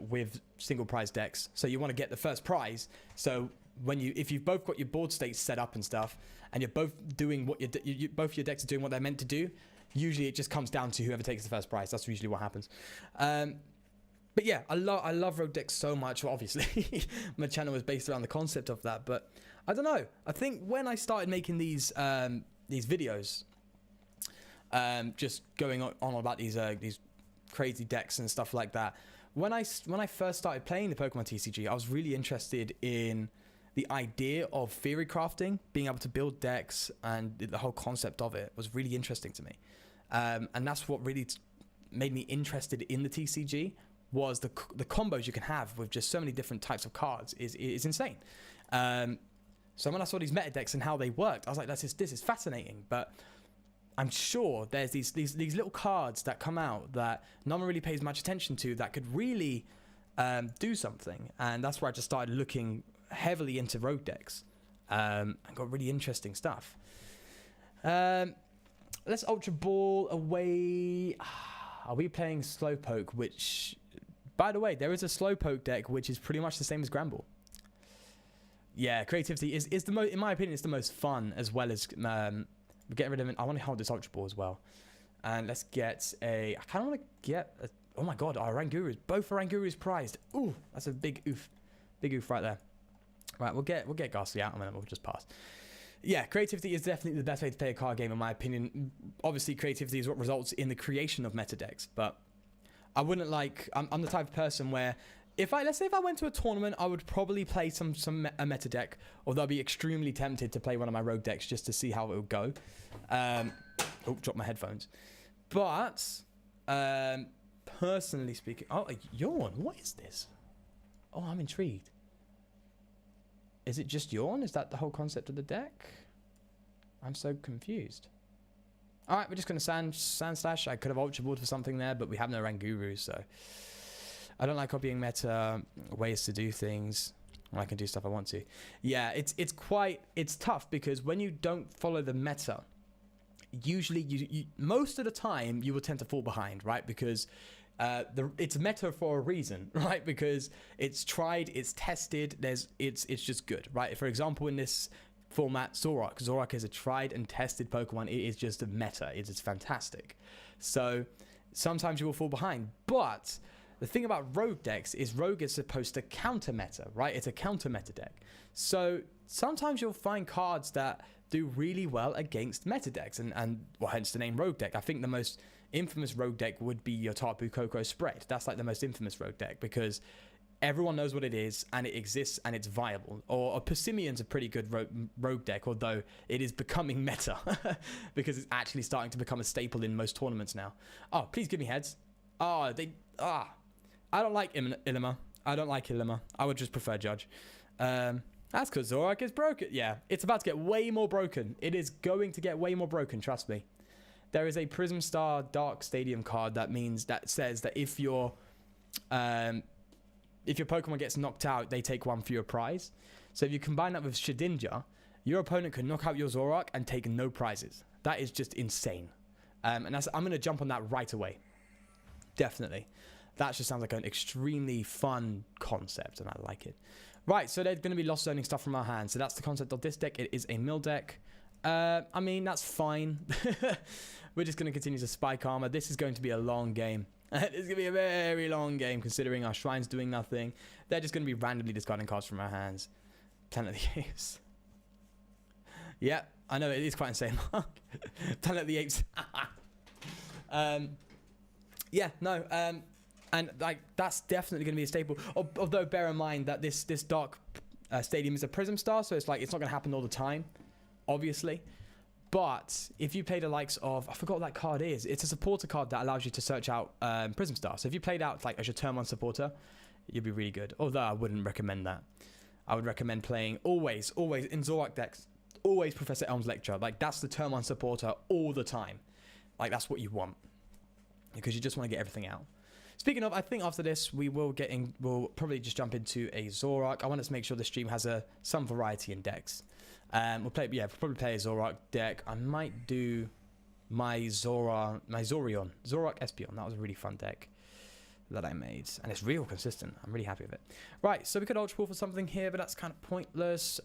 with single prize decks. So you want to get the first prize, so if you've both got your board states set up and stuff, and you're both doing what both your decks are doing what they're meant to do, usually it just comes down to whoever takes the first prize. That's usually what happens. But yeah, I love Rogue Decks so much. Well, obviously, my channel was based around the concept of that. But I don't know. I think when I started making these videos, just going on about these crazy decks and stuff like that, when I first started playing the Pokemon TCG, I was really interested in the idea of theory crafting, being able to build decks, and the whole concept of it was really interesting to me. And that's what really made me interested in the TCG. Was the combos you can have with just so many different types of cards is insane. So when I saw these meta decks and how they worked, I was like, this is fascinating. But I'm sure there's these little cards that come out that no one really pays much attention to that could really do something. And that's where I just started looking heavily into rogue decks and got really interesting stuff. Let's Ultra Ball away. Are we playing Slowpoke? Which, by the way, there is a Slowpoke deck which is pretty much the same as Gramble. Yeah, creativity is the most, in my opinion, it's the most fun, as well as getting rid of it. I want to hold this Ultra Ball as well. And let's get I kind of want to get oh my god, our Rangurus, both our Rangurus prized. Ooh, that's a big oof right there. Right, we'll get Ghastly out and then we'll just pass. Yeah, creativity is definitely the best way to play a card game, in my opinion. Obviously, creativity is what results in the creation of meta decks, but I wouldn't like. I'm the type of person where let's say if I went to a tournament, I would probably play a meta deck, although I'd be extremely tempted to play one of my rogue decks just to see how it would go. Oh, dropped my headphones. But personally speaking, oh, a yawn. What is this? Oh, I'm intrigued. Is it just yawn? Is that the whole concept of the deck? I'm so confused. All right, we're just going to sand slash. I could have ultra balled for something there, but we have no Ranguru, so I don't like copying meta ways to do things. I can do stuff I want to. Yeah, it's tough because when you don't follow the meta, usually you most of the time you will tend to fall behind, right? Because it's meta for a reason, right? Because it's tried, it's tested, it's just good, right? For example, in this format, Zoroark is a tried and tested Pokemon. It is just a meta. It is fantastic. So sometimes you will fall behind, but the thing about rogue decks is rogue is supposed to counter meta, right? It's a counter meta deck. So sometimes you'll find cards that do really well against meta decks, and well, hence the name rogue deck. I think the most infamous rogue deck would be your Tapu Koko spread. That's like the most infamous rogue deck because everyone knows what it is and it exists and it's viable. Or Persimmion's a pretty good rogue deck, although it is becoming meta because it's actually starting to become a staple in most tournaments now. Oh, please give me heads. I don't like Ilima. I don't like Ilima. I would just prefer Judge. That's because Zoroark is broken. Yeah, it's about to get way more broken. It is going to get way more broken, trust me. There is a Prism Star Dark Stadium card that says that if your Pokemon gets knocked out, they take one for your prize. So if you combine that with Shedinja, your opponent can knock out your Zoroark and take no prizes. That is just insane. And I'm going to jump on that right away. Definitely. That just sounds like an extremely fun concept, and I like it. Right, so there's going to be lost zoning stuff from our hands. So that's the concept of this deck. It is a mill deck. I mean, that's fine. We're just going to continue to spike armor. This is going to be a long game. It's going to be a very long game, considering our shrine's doing nothing. They're just going to be randomly discarding cards from our hands. Planet of the Apes. Yeah, I know, it is quite insane. Planet of the Apes. Yeah, no, and like that's definitely going to be a staple. Although bear in mind that this Dark Stadium is a Prism Star, so it's like it's not going to happen all the time, obviously. But if you play the likes of, I forgot what that card is. It's a supporter card that allows you to search out Prism Star. So if you played out like as your turn 1 supporter, you'd be really good. Although I wouldn't recommend that. I would recommend playing always in Zoroark decks, always Professor Elm's Lecture. Like that's the turn 1 supporter all the time. Like that's what you want, because you just want to get everything out. Speaking of, I think after this we'll probably just jump into a Zoroark. I want to make sure the stream has some variety in decks. We'll probably play a Zoroark deck. I might do my Zorion, Zoroark Espeon. That was a really fun deck that I made, and it's real consistent. I'm really happy with it. Right, so we could Ultra Ball for something here, but that's kind of pointless.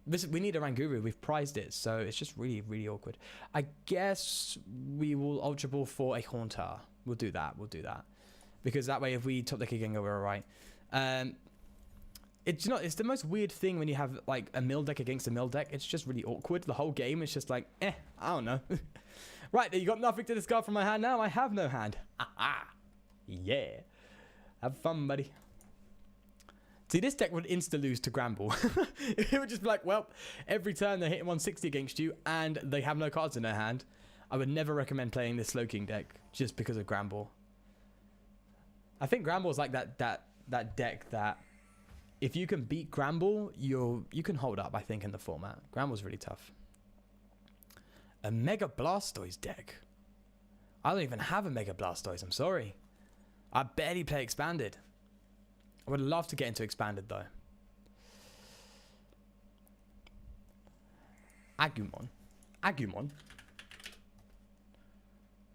We need a Ranguru. We've prized it, so it's just really, really awkward. I guess we will Ultra Ball for a Haunter. We'll do that. Because that way, if we top deck again, we're alright. It's the most weird thing when you have like a mill deck against a mill deck. It's just really awkward. The whole game is just like, I don't know. Right, you got nothing to discard from my hand now. I have no hand. Yeah. Have fun, buddy. See, this deck would insta-lose to Gramble. It would just be like, well, every turn they're hitting 160 against you and they have no cards in their hand. I would never recommend playing this Slowking deck just because of Gramble. I think Gramble's like that deck that if you can beat Gramble, you can hold up, I think, in the format. Gramble's really tough. A Mega Blastoise deck. I don't even have a Mega Blastoise, I'm sorry. I barely play Expanded. I would love to get into Expanded, though. Agumon. Agumon.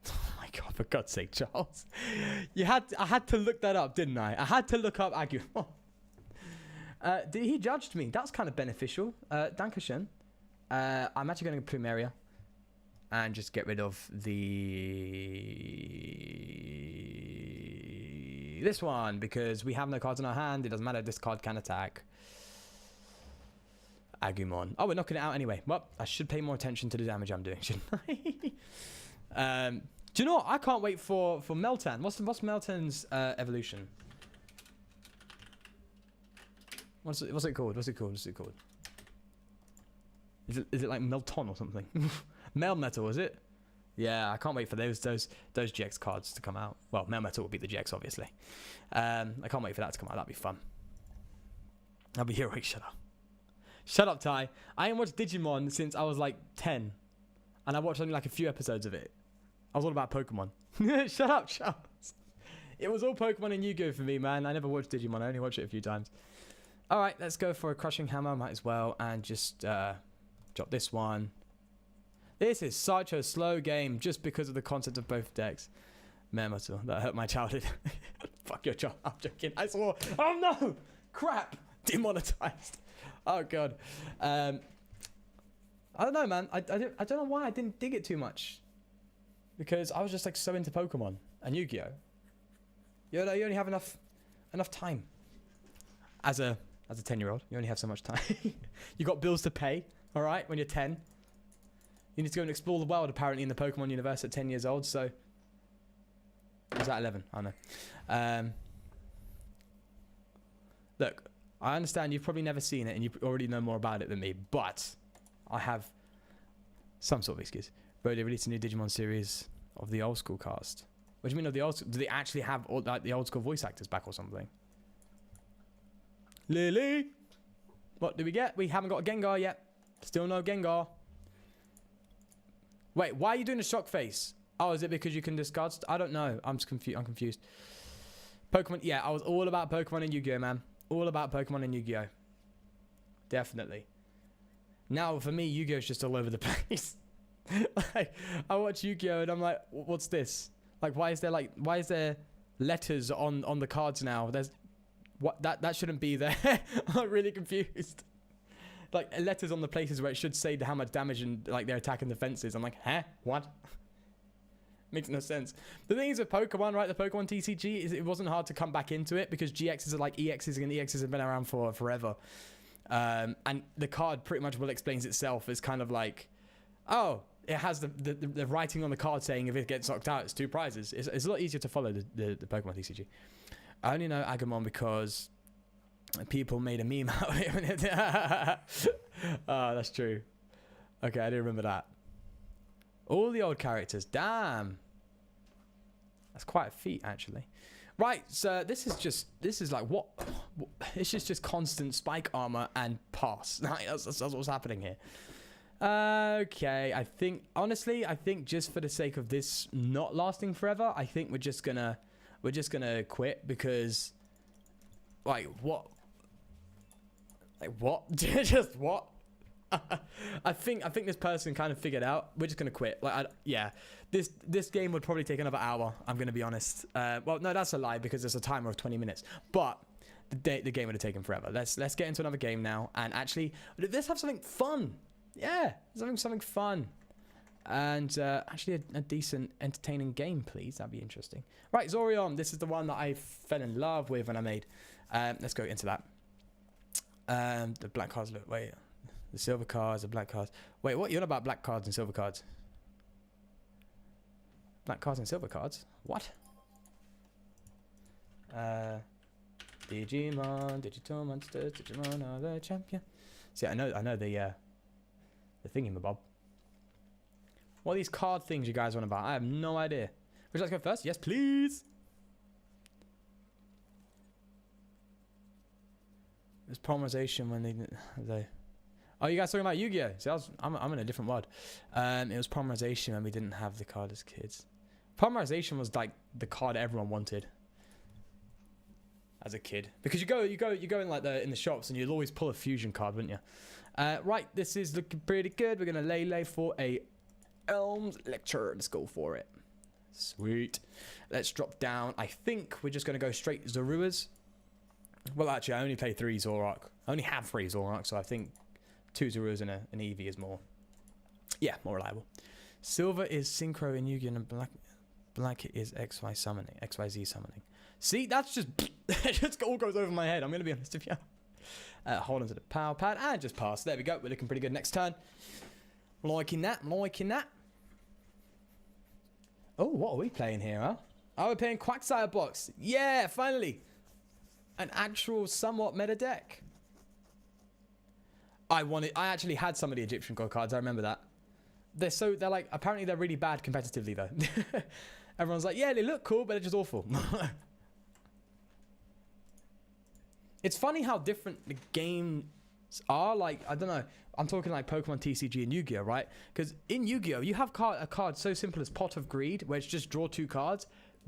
Oh my god, for God's sake, Charles. I had to look that up, didn't I? I had to look up Agumon. He judged me. That's kind of beneficial. Dankeschön. I'm actually going to Plumeria. And just get rid of this one, because we have no cards in our hand. It doesn't matter. This card can attack. Agumon. Oh, we're knocking it out anyway. Well, I should pay more attention to the damage I'm doing, shouldn't I? Do you know what? I can't wait for Meltan. What's Meltan's evolution? What's it called? What's it called? Is it like Melton or something? Melmetal, is it? Yeah, I can't wait for those GX cards to come out. Well, Melmetal would be the GX, obviously. I can't wait for that to come out. That'd be fun. I'll be heroic. Shut up. Shut up, Ty. I ain't watched Digimon since I was like 10. And I watched only like a few episodes of it. I was all about Pokemon. Shut up, Charles. It was all Pokemon and Yu-Gi-Oh for me, man. I never watched Digimon. I only watched it a few times. Alright, let's go for a Crushing Hammer. Might as well. And just drop this one. This is such a slow game just because of the concept of both decks. Memoto. That hurt my childhood. Fuck your child. I'm joking. I saw. Oh no! Crap! Demonetized. Oh god. I don't know, man. I don't know why I didn't dig it too much. Because I was just like so into Pokemon and Yu-Gi-Oh. You only have enough time. As a 10-year-old, you only have so much time. You got bills to pay, all right, when you're 10. You need to go and explore the world, apparently, in the Pokemon universe at 10 years old, so... Was that 11? I don't know. Look, I understand you've probably never seen it and you already know more about it than me, but I have some sort of excuse. Bro, they released a new Digimon series of the old school cast. What do you mean of the old school? Do they actually have all, like, the old school voice actors back or something? Lily! What do we get? We haven't got a Gengar yet. Still no Gengar. Wait, why are you doing a shock face? Oh, is it because you can discard? I don't know. I'm confused. Pokemon. Yeah, I was all about Pokemon and Yu-Gi-Oh, man. All about Pokemon and Yu-Gi-Oh. Definitely. Now, for me, Yu-Gi-Oh is just all over the place. Like, I watch Yu-Gi-Oh and I'm like, what's this? Like, why is there letters on the cards now? There's what that shouldn't be there. I'm really confused. Like, letters on the places where it should say how much damage and like their attack and defenses. I'm like, huh? What? Makes no sense. The thing is with Pokemon, right? The Pokemon TCG is it wasn't hard to come back into it because GXs are like EXs and EXs have been around for forever. And the card pretty much well explains itself. It's kind of like, oh, it has the writing on the card saying if it gets knocked out, it's 2 prizes. It's a lot easier to follow the Pokemon TCG. I only know Agumon because people made a meme out of it. Oh, that's true. Okay, I didn't remember that. All the old characters. Damn. That's quite a feat, actually. Right, so this is like what? This is just constant spike armor and pass. That's what's happening here. Okay, I think, honestly, just for the sake of this not lasting forever, I think we're just gonna quit because, like, what? Like, what? Just what? I think this person kind of figured out. We're just gonna quit. Like, yeah, this game would probably take another hour. I'm gonna be honest. Well, no, that's a lie because there's a timer of 20 minutes. But the game would have taken forever. Let's get into another game now and actually let's have something fun. Yeah, something fun. And actually a decent, entertaining game, please. That'd be interesting. Right, Zorion. This is the one that I fell in love with when I made. Let's go into that. The black cards. Look, wait. The silver cards, the black cards. Wait, what? You're not about black cards and silver cards? Black cards and silver cards? What? Digimon, Digital Monsters, Digimon are the champion. See, I know the thingy-mabob. What are these card things you guys want about? I have no idea. Would you like to go first? Yes, please. There's polymerization when they. Oh, you guys talking about Yu-Gi-Oh? See, I'm in a different world. It was polymerization when we didn't have the card as kids. Polymerization was like the card everyone wanted. as a kid, because you go in like in the shops and you'll always pull a fusion card, wouldn't you? Right, this is looking pretty good. We're gonna lay for a Elms Lecture. Let's go for it. Sweet. Let's drop down. I think we're just gonna go straight Zoruas. Well, actually, I only play 3 Zorak. I only have 3 Zorak, so I think 2 Zoruas and an Eevee is more, yeah, more reliable. Silver is Synchro in Yu-Gi-Oh! And black is XYZ summoning. See, that's just, it just all goes over my head. I'm going to be honest with you. Hold on to the power pad and just pass. There we go. We're looking pretty good next turn. Liking that. Oh, what are we playing here, huh? Oh, we're playing Quagsire Box. Yeah, finally. An actual somewhat meta deck. I actually had some of the Egyptian God cards. I remember that. They're like, apparently they're really bad competitively though. Everyone's like, yeah, they look cool, but they're just awful. It's funny how different the games are. Like, I don't know. I'm talking like Pokemon TCG and Yu-Gi-Oh, right? Because in Yu-Gi-Oh, you have a card so simple as Pot of Greed, where it's just draw 2 cards,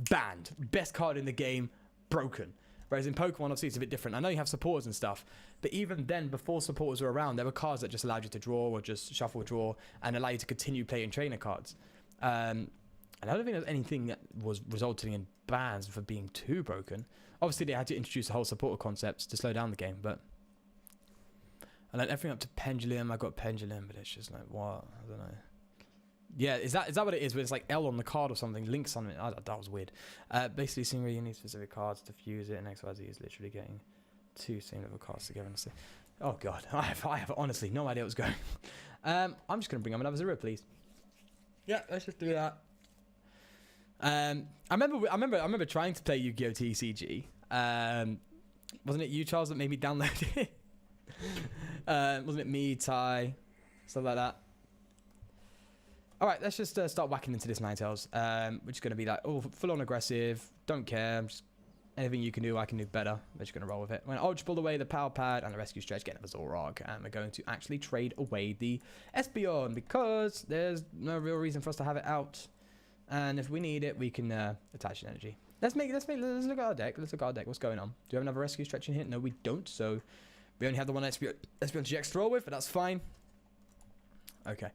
banned. Best card in the game, broken. Whereas in Pokemon, obviously, it's a bit different. I know you have supporters and stuff, but even then, before supporters were around, there were cards that just allowed you to draw or just shuffle draw and allow you to continue playing trainer cards. And I don't think there's anything that was resulting in bans for being too broken. Obviously, they had to introduce the whole supporter concepts to slow down the game, but... And then everything up to Pendulum, I got Pendulum, but it's just like, what? I don't know. Yeah, is that what it is? Where it's like L on the card or something, Link something. That was weird. Basically, Singray, you need specific cards to fuse it, and XYZ is literally getting 2 same level cards together. And oh god, I have honestly no idea what's going on. I'm just gonna bring up another Zero, please. Yeah, let's just do that. I remember trying to play Yu-Gi-Oh! TCG. Wasn't it you, Charles, that made me download it? Wasn't it me, Ty, stuff like that? All right, let's just start whacking into this Ninetales. We're just going to be like, oh, full on aggressive. Don't care. Anything you can do, I can do better. We're just going to roll with it. We're going to Ultra Ball away the Power Pad and the Rescue Stretch, get another Zoroark. And we're going to actually trade away the Espeon because there's no real reason for us to have it out. And if we need it, we can attach an energy. Let's look at our deck. Let's look at our deck. What's going on? Do we have another Rescue Stretch in here? No, we don't. So we only have the one Espeon GX to roll with, but that's fine. Okay.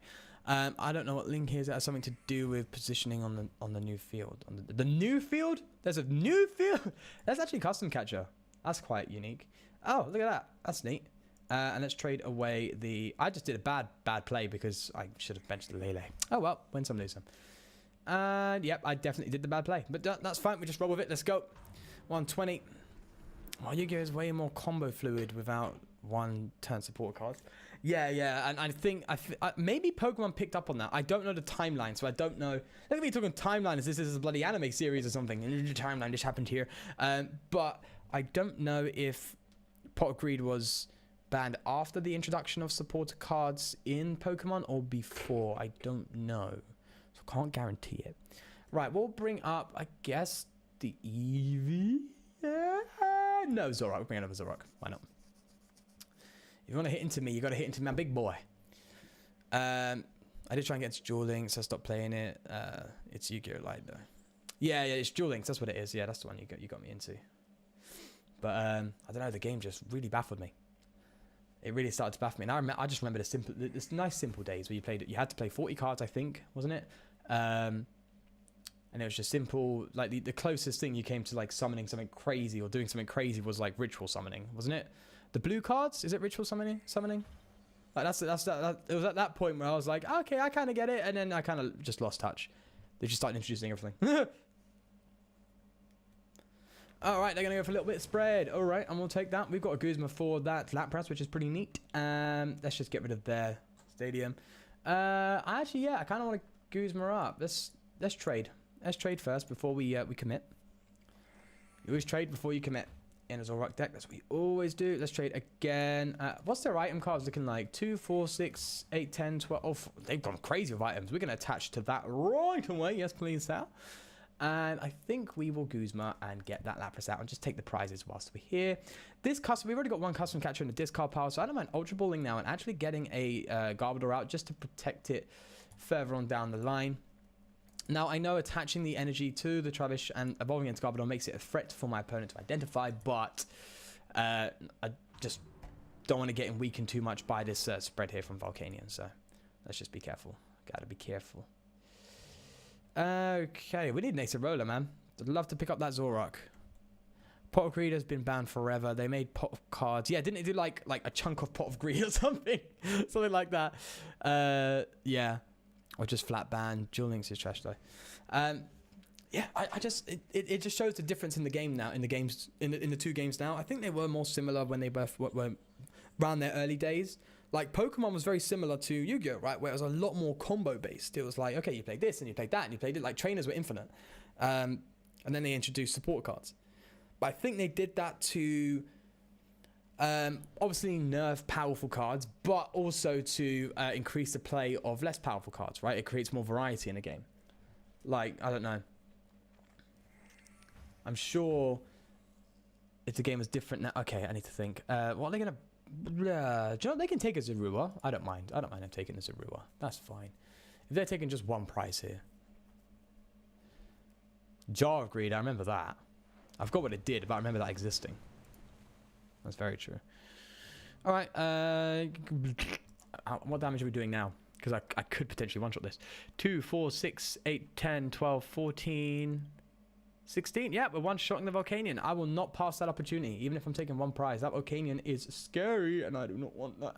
I don't know what link here is. That has something to do with positioning on the new field. On the new field? There's a new field? That's actually custom catcher. That's quite unique. Oh, look at that. That's neat. And let's trade away the... I just did a bad play because I should have benched the Lele. Oh, well. Win some, lose some. And, yep, I definitely did the bad play. But that's fine. We just roll with it. Let's go. 120. Well, Yu-Gi-Oh! Is way more combo fluid without one turn support cards. Yeah, and I think maybe Pokemon picked up on that. I don't know the timeline, so I don't know. Look at me talking timeline as this is a bloody anime series or something. The timeline just happened here. But I don't know if Pot of Greed was banned after the introduction of supporter cards in Pokemon or before. I don't know, so I can't guarantee it. Right, we'll bring up, I guess, the Eevee. No, Zoroark. We'll bring another Zoroark. Why not? If you want to hit into me, you got to hit into my big boy. I did try and get to Duel Links, so I stopped playing it. It's Yu-Gi-Oh! Light though. Yeah, it's Duel Links. That's what it is. Yeah, that's the one you got me into. But I don't know. The game just really baffled me. It really started to baffle me. And I just remember this nice simple days where you played it. You had to play 40 cards, I think, wasn't it? And it was just simple. Like the closest thing you came to like summoning something crazy or doing something crazy was like ritual summoning, wasn't it? The blue cards, is it ritual summoning? Like it was at that point where I was like, okay, I kind of get it, and then I kind of just lost touch. They just started introducing everything. All right, they're gonna go for a little bit of spread. All right, and we'll take that. We've got a Guzma for that Lapras, which is pretty neat. Let's just get rid of their stadium. I kind of want to Guzma up. Let's trade. Let's trade first before we commit. You always trade before you commit. In a Zoroark deck, that's what we always do. Let's trade again. What's their item cards looking like? 2, 4, 6, 8, 10, 12. Oh, they've gone crazy with items. We're going to attach to that right away. Yes, please, Sal. And I think we will Guzma and get that Lapras out and just take the prizes whilst we're here. This custom, we've already got one custom catcher in the discard pile, so I don't mind Ultra Balling now and actually getting a Garbodor out just to protect it further on down the line. Now, I know attaching the energy to the Trubbish and evolving into Garbodor makes it a threat for my opponent to identify, but I just don't want to get him weakened too much by this spread here from Volcanion, so let's just be careful. Gotta be careful. Okay, we need an Acerola, man. I'd love to pick up that Zoroark. Pot of Greed has been banned forever. They made Pot of Cards. Yeah, didn't it do like a chunk of Pot of Greed or something? Something like that. Yeah. Or just flat ban. Duel Links is trash though. Yeah, I just it just shows the difference in the game now, in the two games now. I think they were more similar when they both were around their early days. Like Pokemon was very similar to Yu-Gi-Oh, right? Where it was a lot more combo based. It was like, okay, you played this and you played that and you played it. Like trainers were infinite. And then they introduced support cards. But I think they did that to obviously nerf powerful cards, but also to increase the play of less powerful cards, right? It creates more variety in the game. Like, I don't know. I'm sure if the game was different now. Okay, I need to think. What are they going to... do you know they can take a Zorua? I don't mind. I don't mind them taking a Zorua. That's fine. If they're taking just one prize here. Jar of Greed, I remember that. I've got what it did, but I remember that existing. That's very true. Alright, what damage are we doing now? Because I could potentially one-shot this. 2, 4, 6, 8, 10, 12, 14, 16. Yeah, we're one-shotting the Volcanion. I will not pass that opportunity, even if I'm taking one prize. That Volcanion is scary, and I do not want that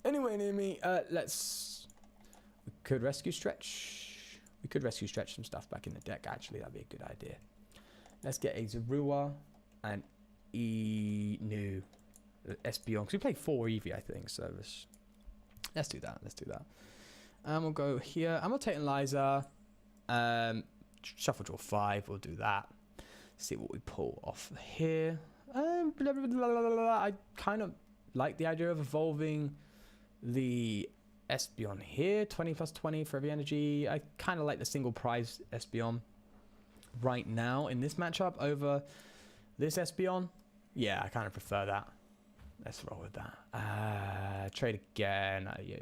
anywhere near me. We could rescue Stretch. We could rescue Stretch some stuff back in the deck, actually. That'd be a good idea. Let's get a Zorua and Enu. Espeon. Because we played 4 Eevee, I think. So let's do that. Let's do that. And we'll go here. And we'll take Eliza. Shuffle draw 5. We'll do that. See what we pull off here. I kind of like the idea of evolving the Espeon here. 20 plus 20 for every energy. I kind of like the single prize Espeon right now in this matchup over this Espeon. Yeah, I kind of prefer that. Let's roll with that. Trade again. Yeah.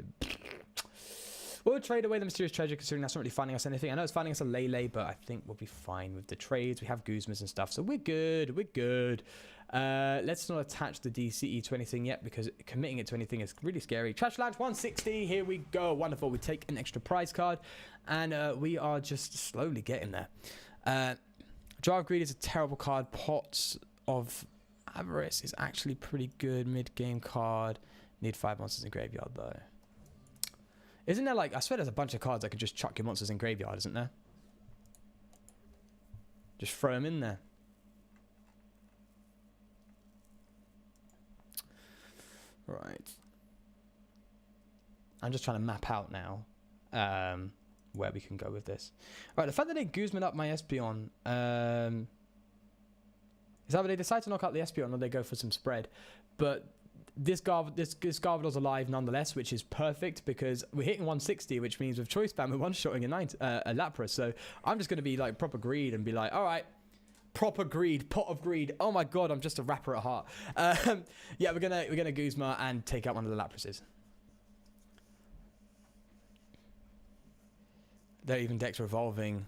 We'll trade away the Mysterious Treasure, considering that's not really finding us anything. I know it's finding us a Lele, but I think we'll be fine with the trades. We have Guzmas and stuff, so we're good. We're good. Let's not attach the DCE to anything yet, because committing it to anything is really scary. Trash Launch 160. Here we go. Wonderful. We take an extra prize card, and we are just slowly getting there. Jar of Greed is a terrible card. Pots of Avarice is actually pretty good mid-game card. Need 5 monsters in graveyard though. Isn't there like, I swear there's a bunch of cards that could just chuck your monsters in graveyard, isn't there? Just throw them in there. Right. I'm just trying to map out now where we can go with this. Right, the fact that they Guzman up my Espeon, is either they decide to knock out the Espeon or they go for some spread. But this Garbodor's alive nonetheless, which is perfect because we're hitting 160, which means with Choice Band we're one-shotting a Lapras. So I'm just going to be like proper greed and be like, all right, proper greed, pot of greed. Oh my god, I'm just a rapper at heart. Yeah, we're gonna Guzma and take out one of the Laprases. They're even decks revolving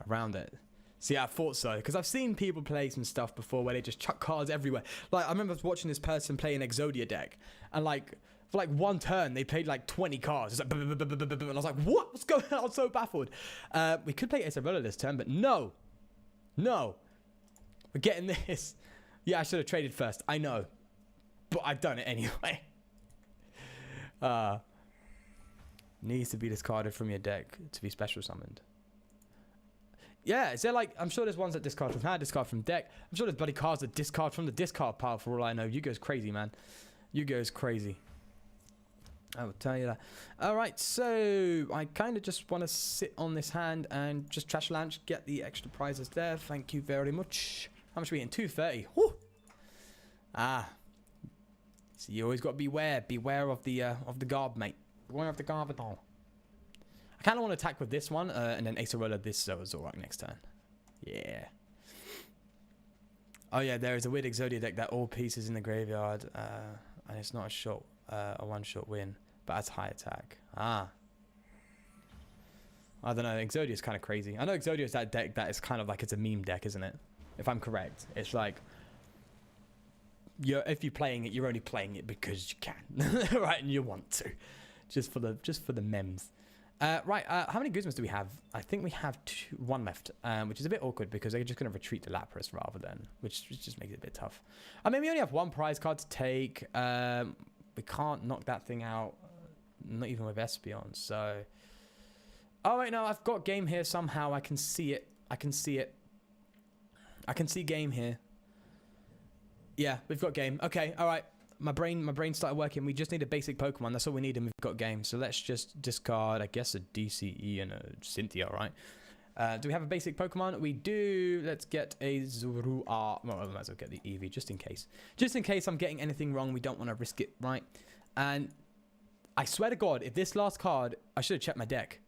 around it. See, I thought so, because I've seen people play some stuff before where they just chuck cards everywhere. Like, I remember watching this person play an Exodia deck, and like, for like one turn, they played like 20 cards. It's like, and I was like, what? What's going on? I was so baffled. We could play Acerola this turn, but no. No. We're getting this. Yeah, I should have traded first. I know. But I've done it anyway. Needs to be discarded from your deck to be special summoned. Yeah, is there like, I'm sure there's ones that discard from hand, discard from deck. I'm sure there's bloody cards that discard from the discard pile for all I know. Yu-Gi-Oh's crazy, man. Yu-Gi-Oh's crazy. I will tell you that. Alright, so I kind of just want to sit on this hand and just trash launch, get the extra prizes there. Thank you very much. How much are we in? 230. Whew. So you always got to beware. Beware of the garb, mate. Beware of the Garbodor. I kind of want to attack with this one, and then Acerola this Zoroark next turn. Yeah. Oh yeah, there is a weird Exodia deck that all pieces in the graveyard, and it's not a one-shot win, but that's high attack. I don't know. Exodia is kind of crazy. I know Exodia is that deck that is kind of like it's a meme deck, isn't it? If I'm correct, it's like if you're playing it, you're only playing it because you can, right? And you want to, just for the memes. Right. How many Guzmas do we have? I think we have one left, which is a bit awkward because they're just going to retreat to Lapras rather than, which just makes it a bit tough. I mean, we only have one prize card to take. We can't knock that thing out, not even with Espeon. So, oh wait, no, I've got game here somehow. I can see it. I can see it. I can see game here. Yeah, we've got game. Okay, all right. My brain started working. We just need a basic Pokemon. That's all we need, and we've got game. So let's just discard, I guess, a DCE and a Cynthia, right? Do we have a basic Pokemon? We do. Let's get a Zorua. Well, I might as well get the Eevee, just in case. Just in case I'm getting anything wrong, we don't want to risk it, right? And I swear to God, if this last card, I should have checked my deck.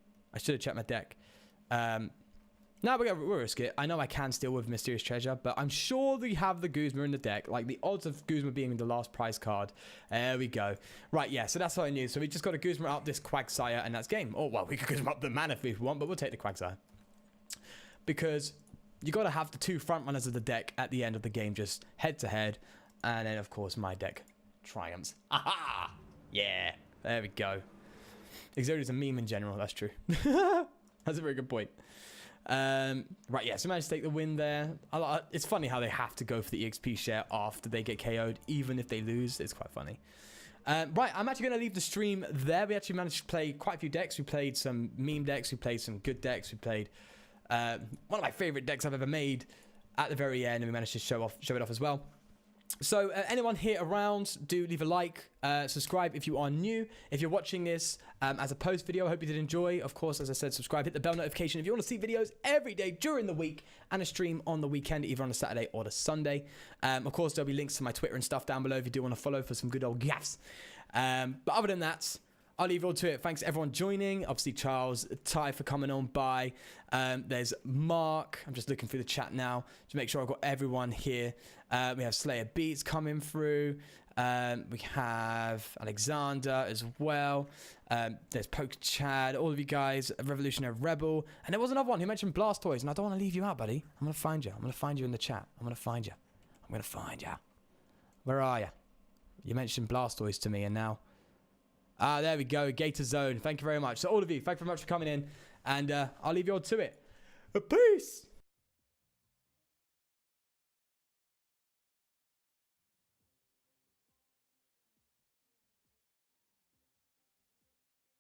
Now we'll risk it. I know I can steal with Mysterious Treasure, but I'm sure we have the Guzma in the deck. Like, the odds of Guzma being the last prize card. There we go. Right, yeah, so that's what I knew. So we just got to Guzma up this Quagsire, and that's game. Oh, well, we could Guzma up the Manaphy if we want, but we'll take the Quagsire. Because you got to have the two front runners of the deck at the end of the game, just head-to-head. And then, of course, my deck triumphs. Aha! Yeah, there we go. Exodia's a meme in general, that's true. That's a very good point. Right, yeah, so managed to take the win there. It's funny how they have to go for the EXP share after they get KO'd, even if they lose. It's quite funny. Right, I'm actually going to leave the stream there. We actually managed to play quite a few decks. We played some meme decks. We played some good decks. We played one of my favorite decks I've ever made at the very end, and we managed to show it off as well. So anyone here around, do leave a like, subscribe if you are new. If you're watching this as a post video, I hope you did enjoy. Of course, as I said, subscribe, hit the bell notification if you want to see videos every day during the week and a stream on the weekend, either on a Saturday or the Sunday. Of course, there'll be links to my Twitter and stuff down below if you do want to follow for some good old gaffs. But other than that, I'll leave you all to it. Thanks everyone joining. Obviously, Charles, Ty for coming on by. There's Mark. I'm just looking through the chat now to make sure I've got everyone here. We have Slayer Beats coming through. We have Alexander as well. There's Poke Chad. All of you guys, Revolutionary Rebel. And there was another one who mentioned Blastoise. And I don't want to leave you out, buddy. I'm going to find you. I'm going to find you in the chat. I'm going to find you. I'm going to find you. Where are you? You mentioned Blastoise to me and now... there we go. Gator Zone. Thank you very much. So all of you, thank you very much for coming in. And I'll leave you all to it. Peace.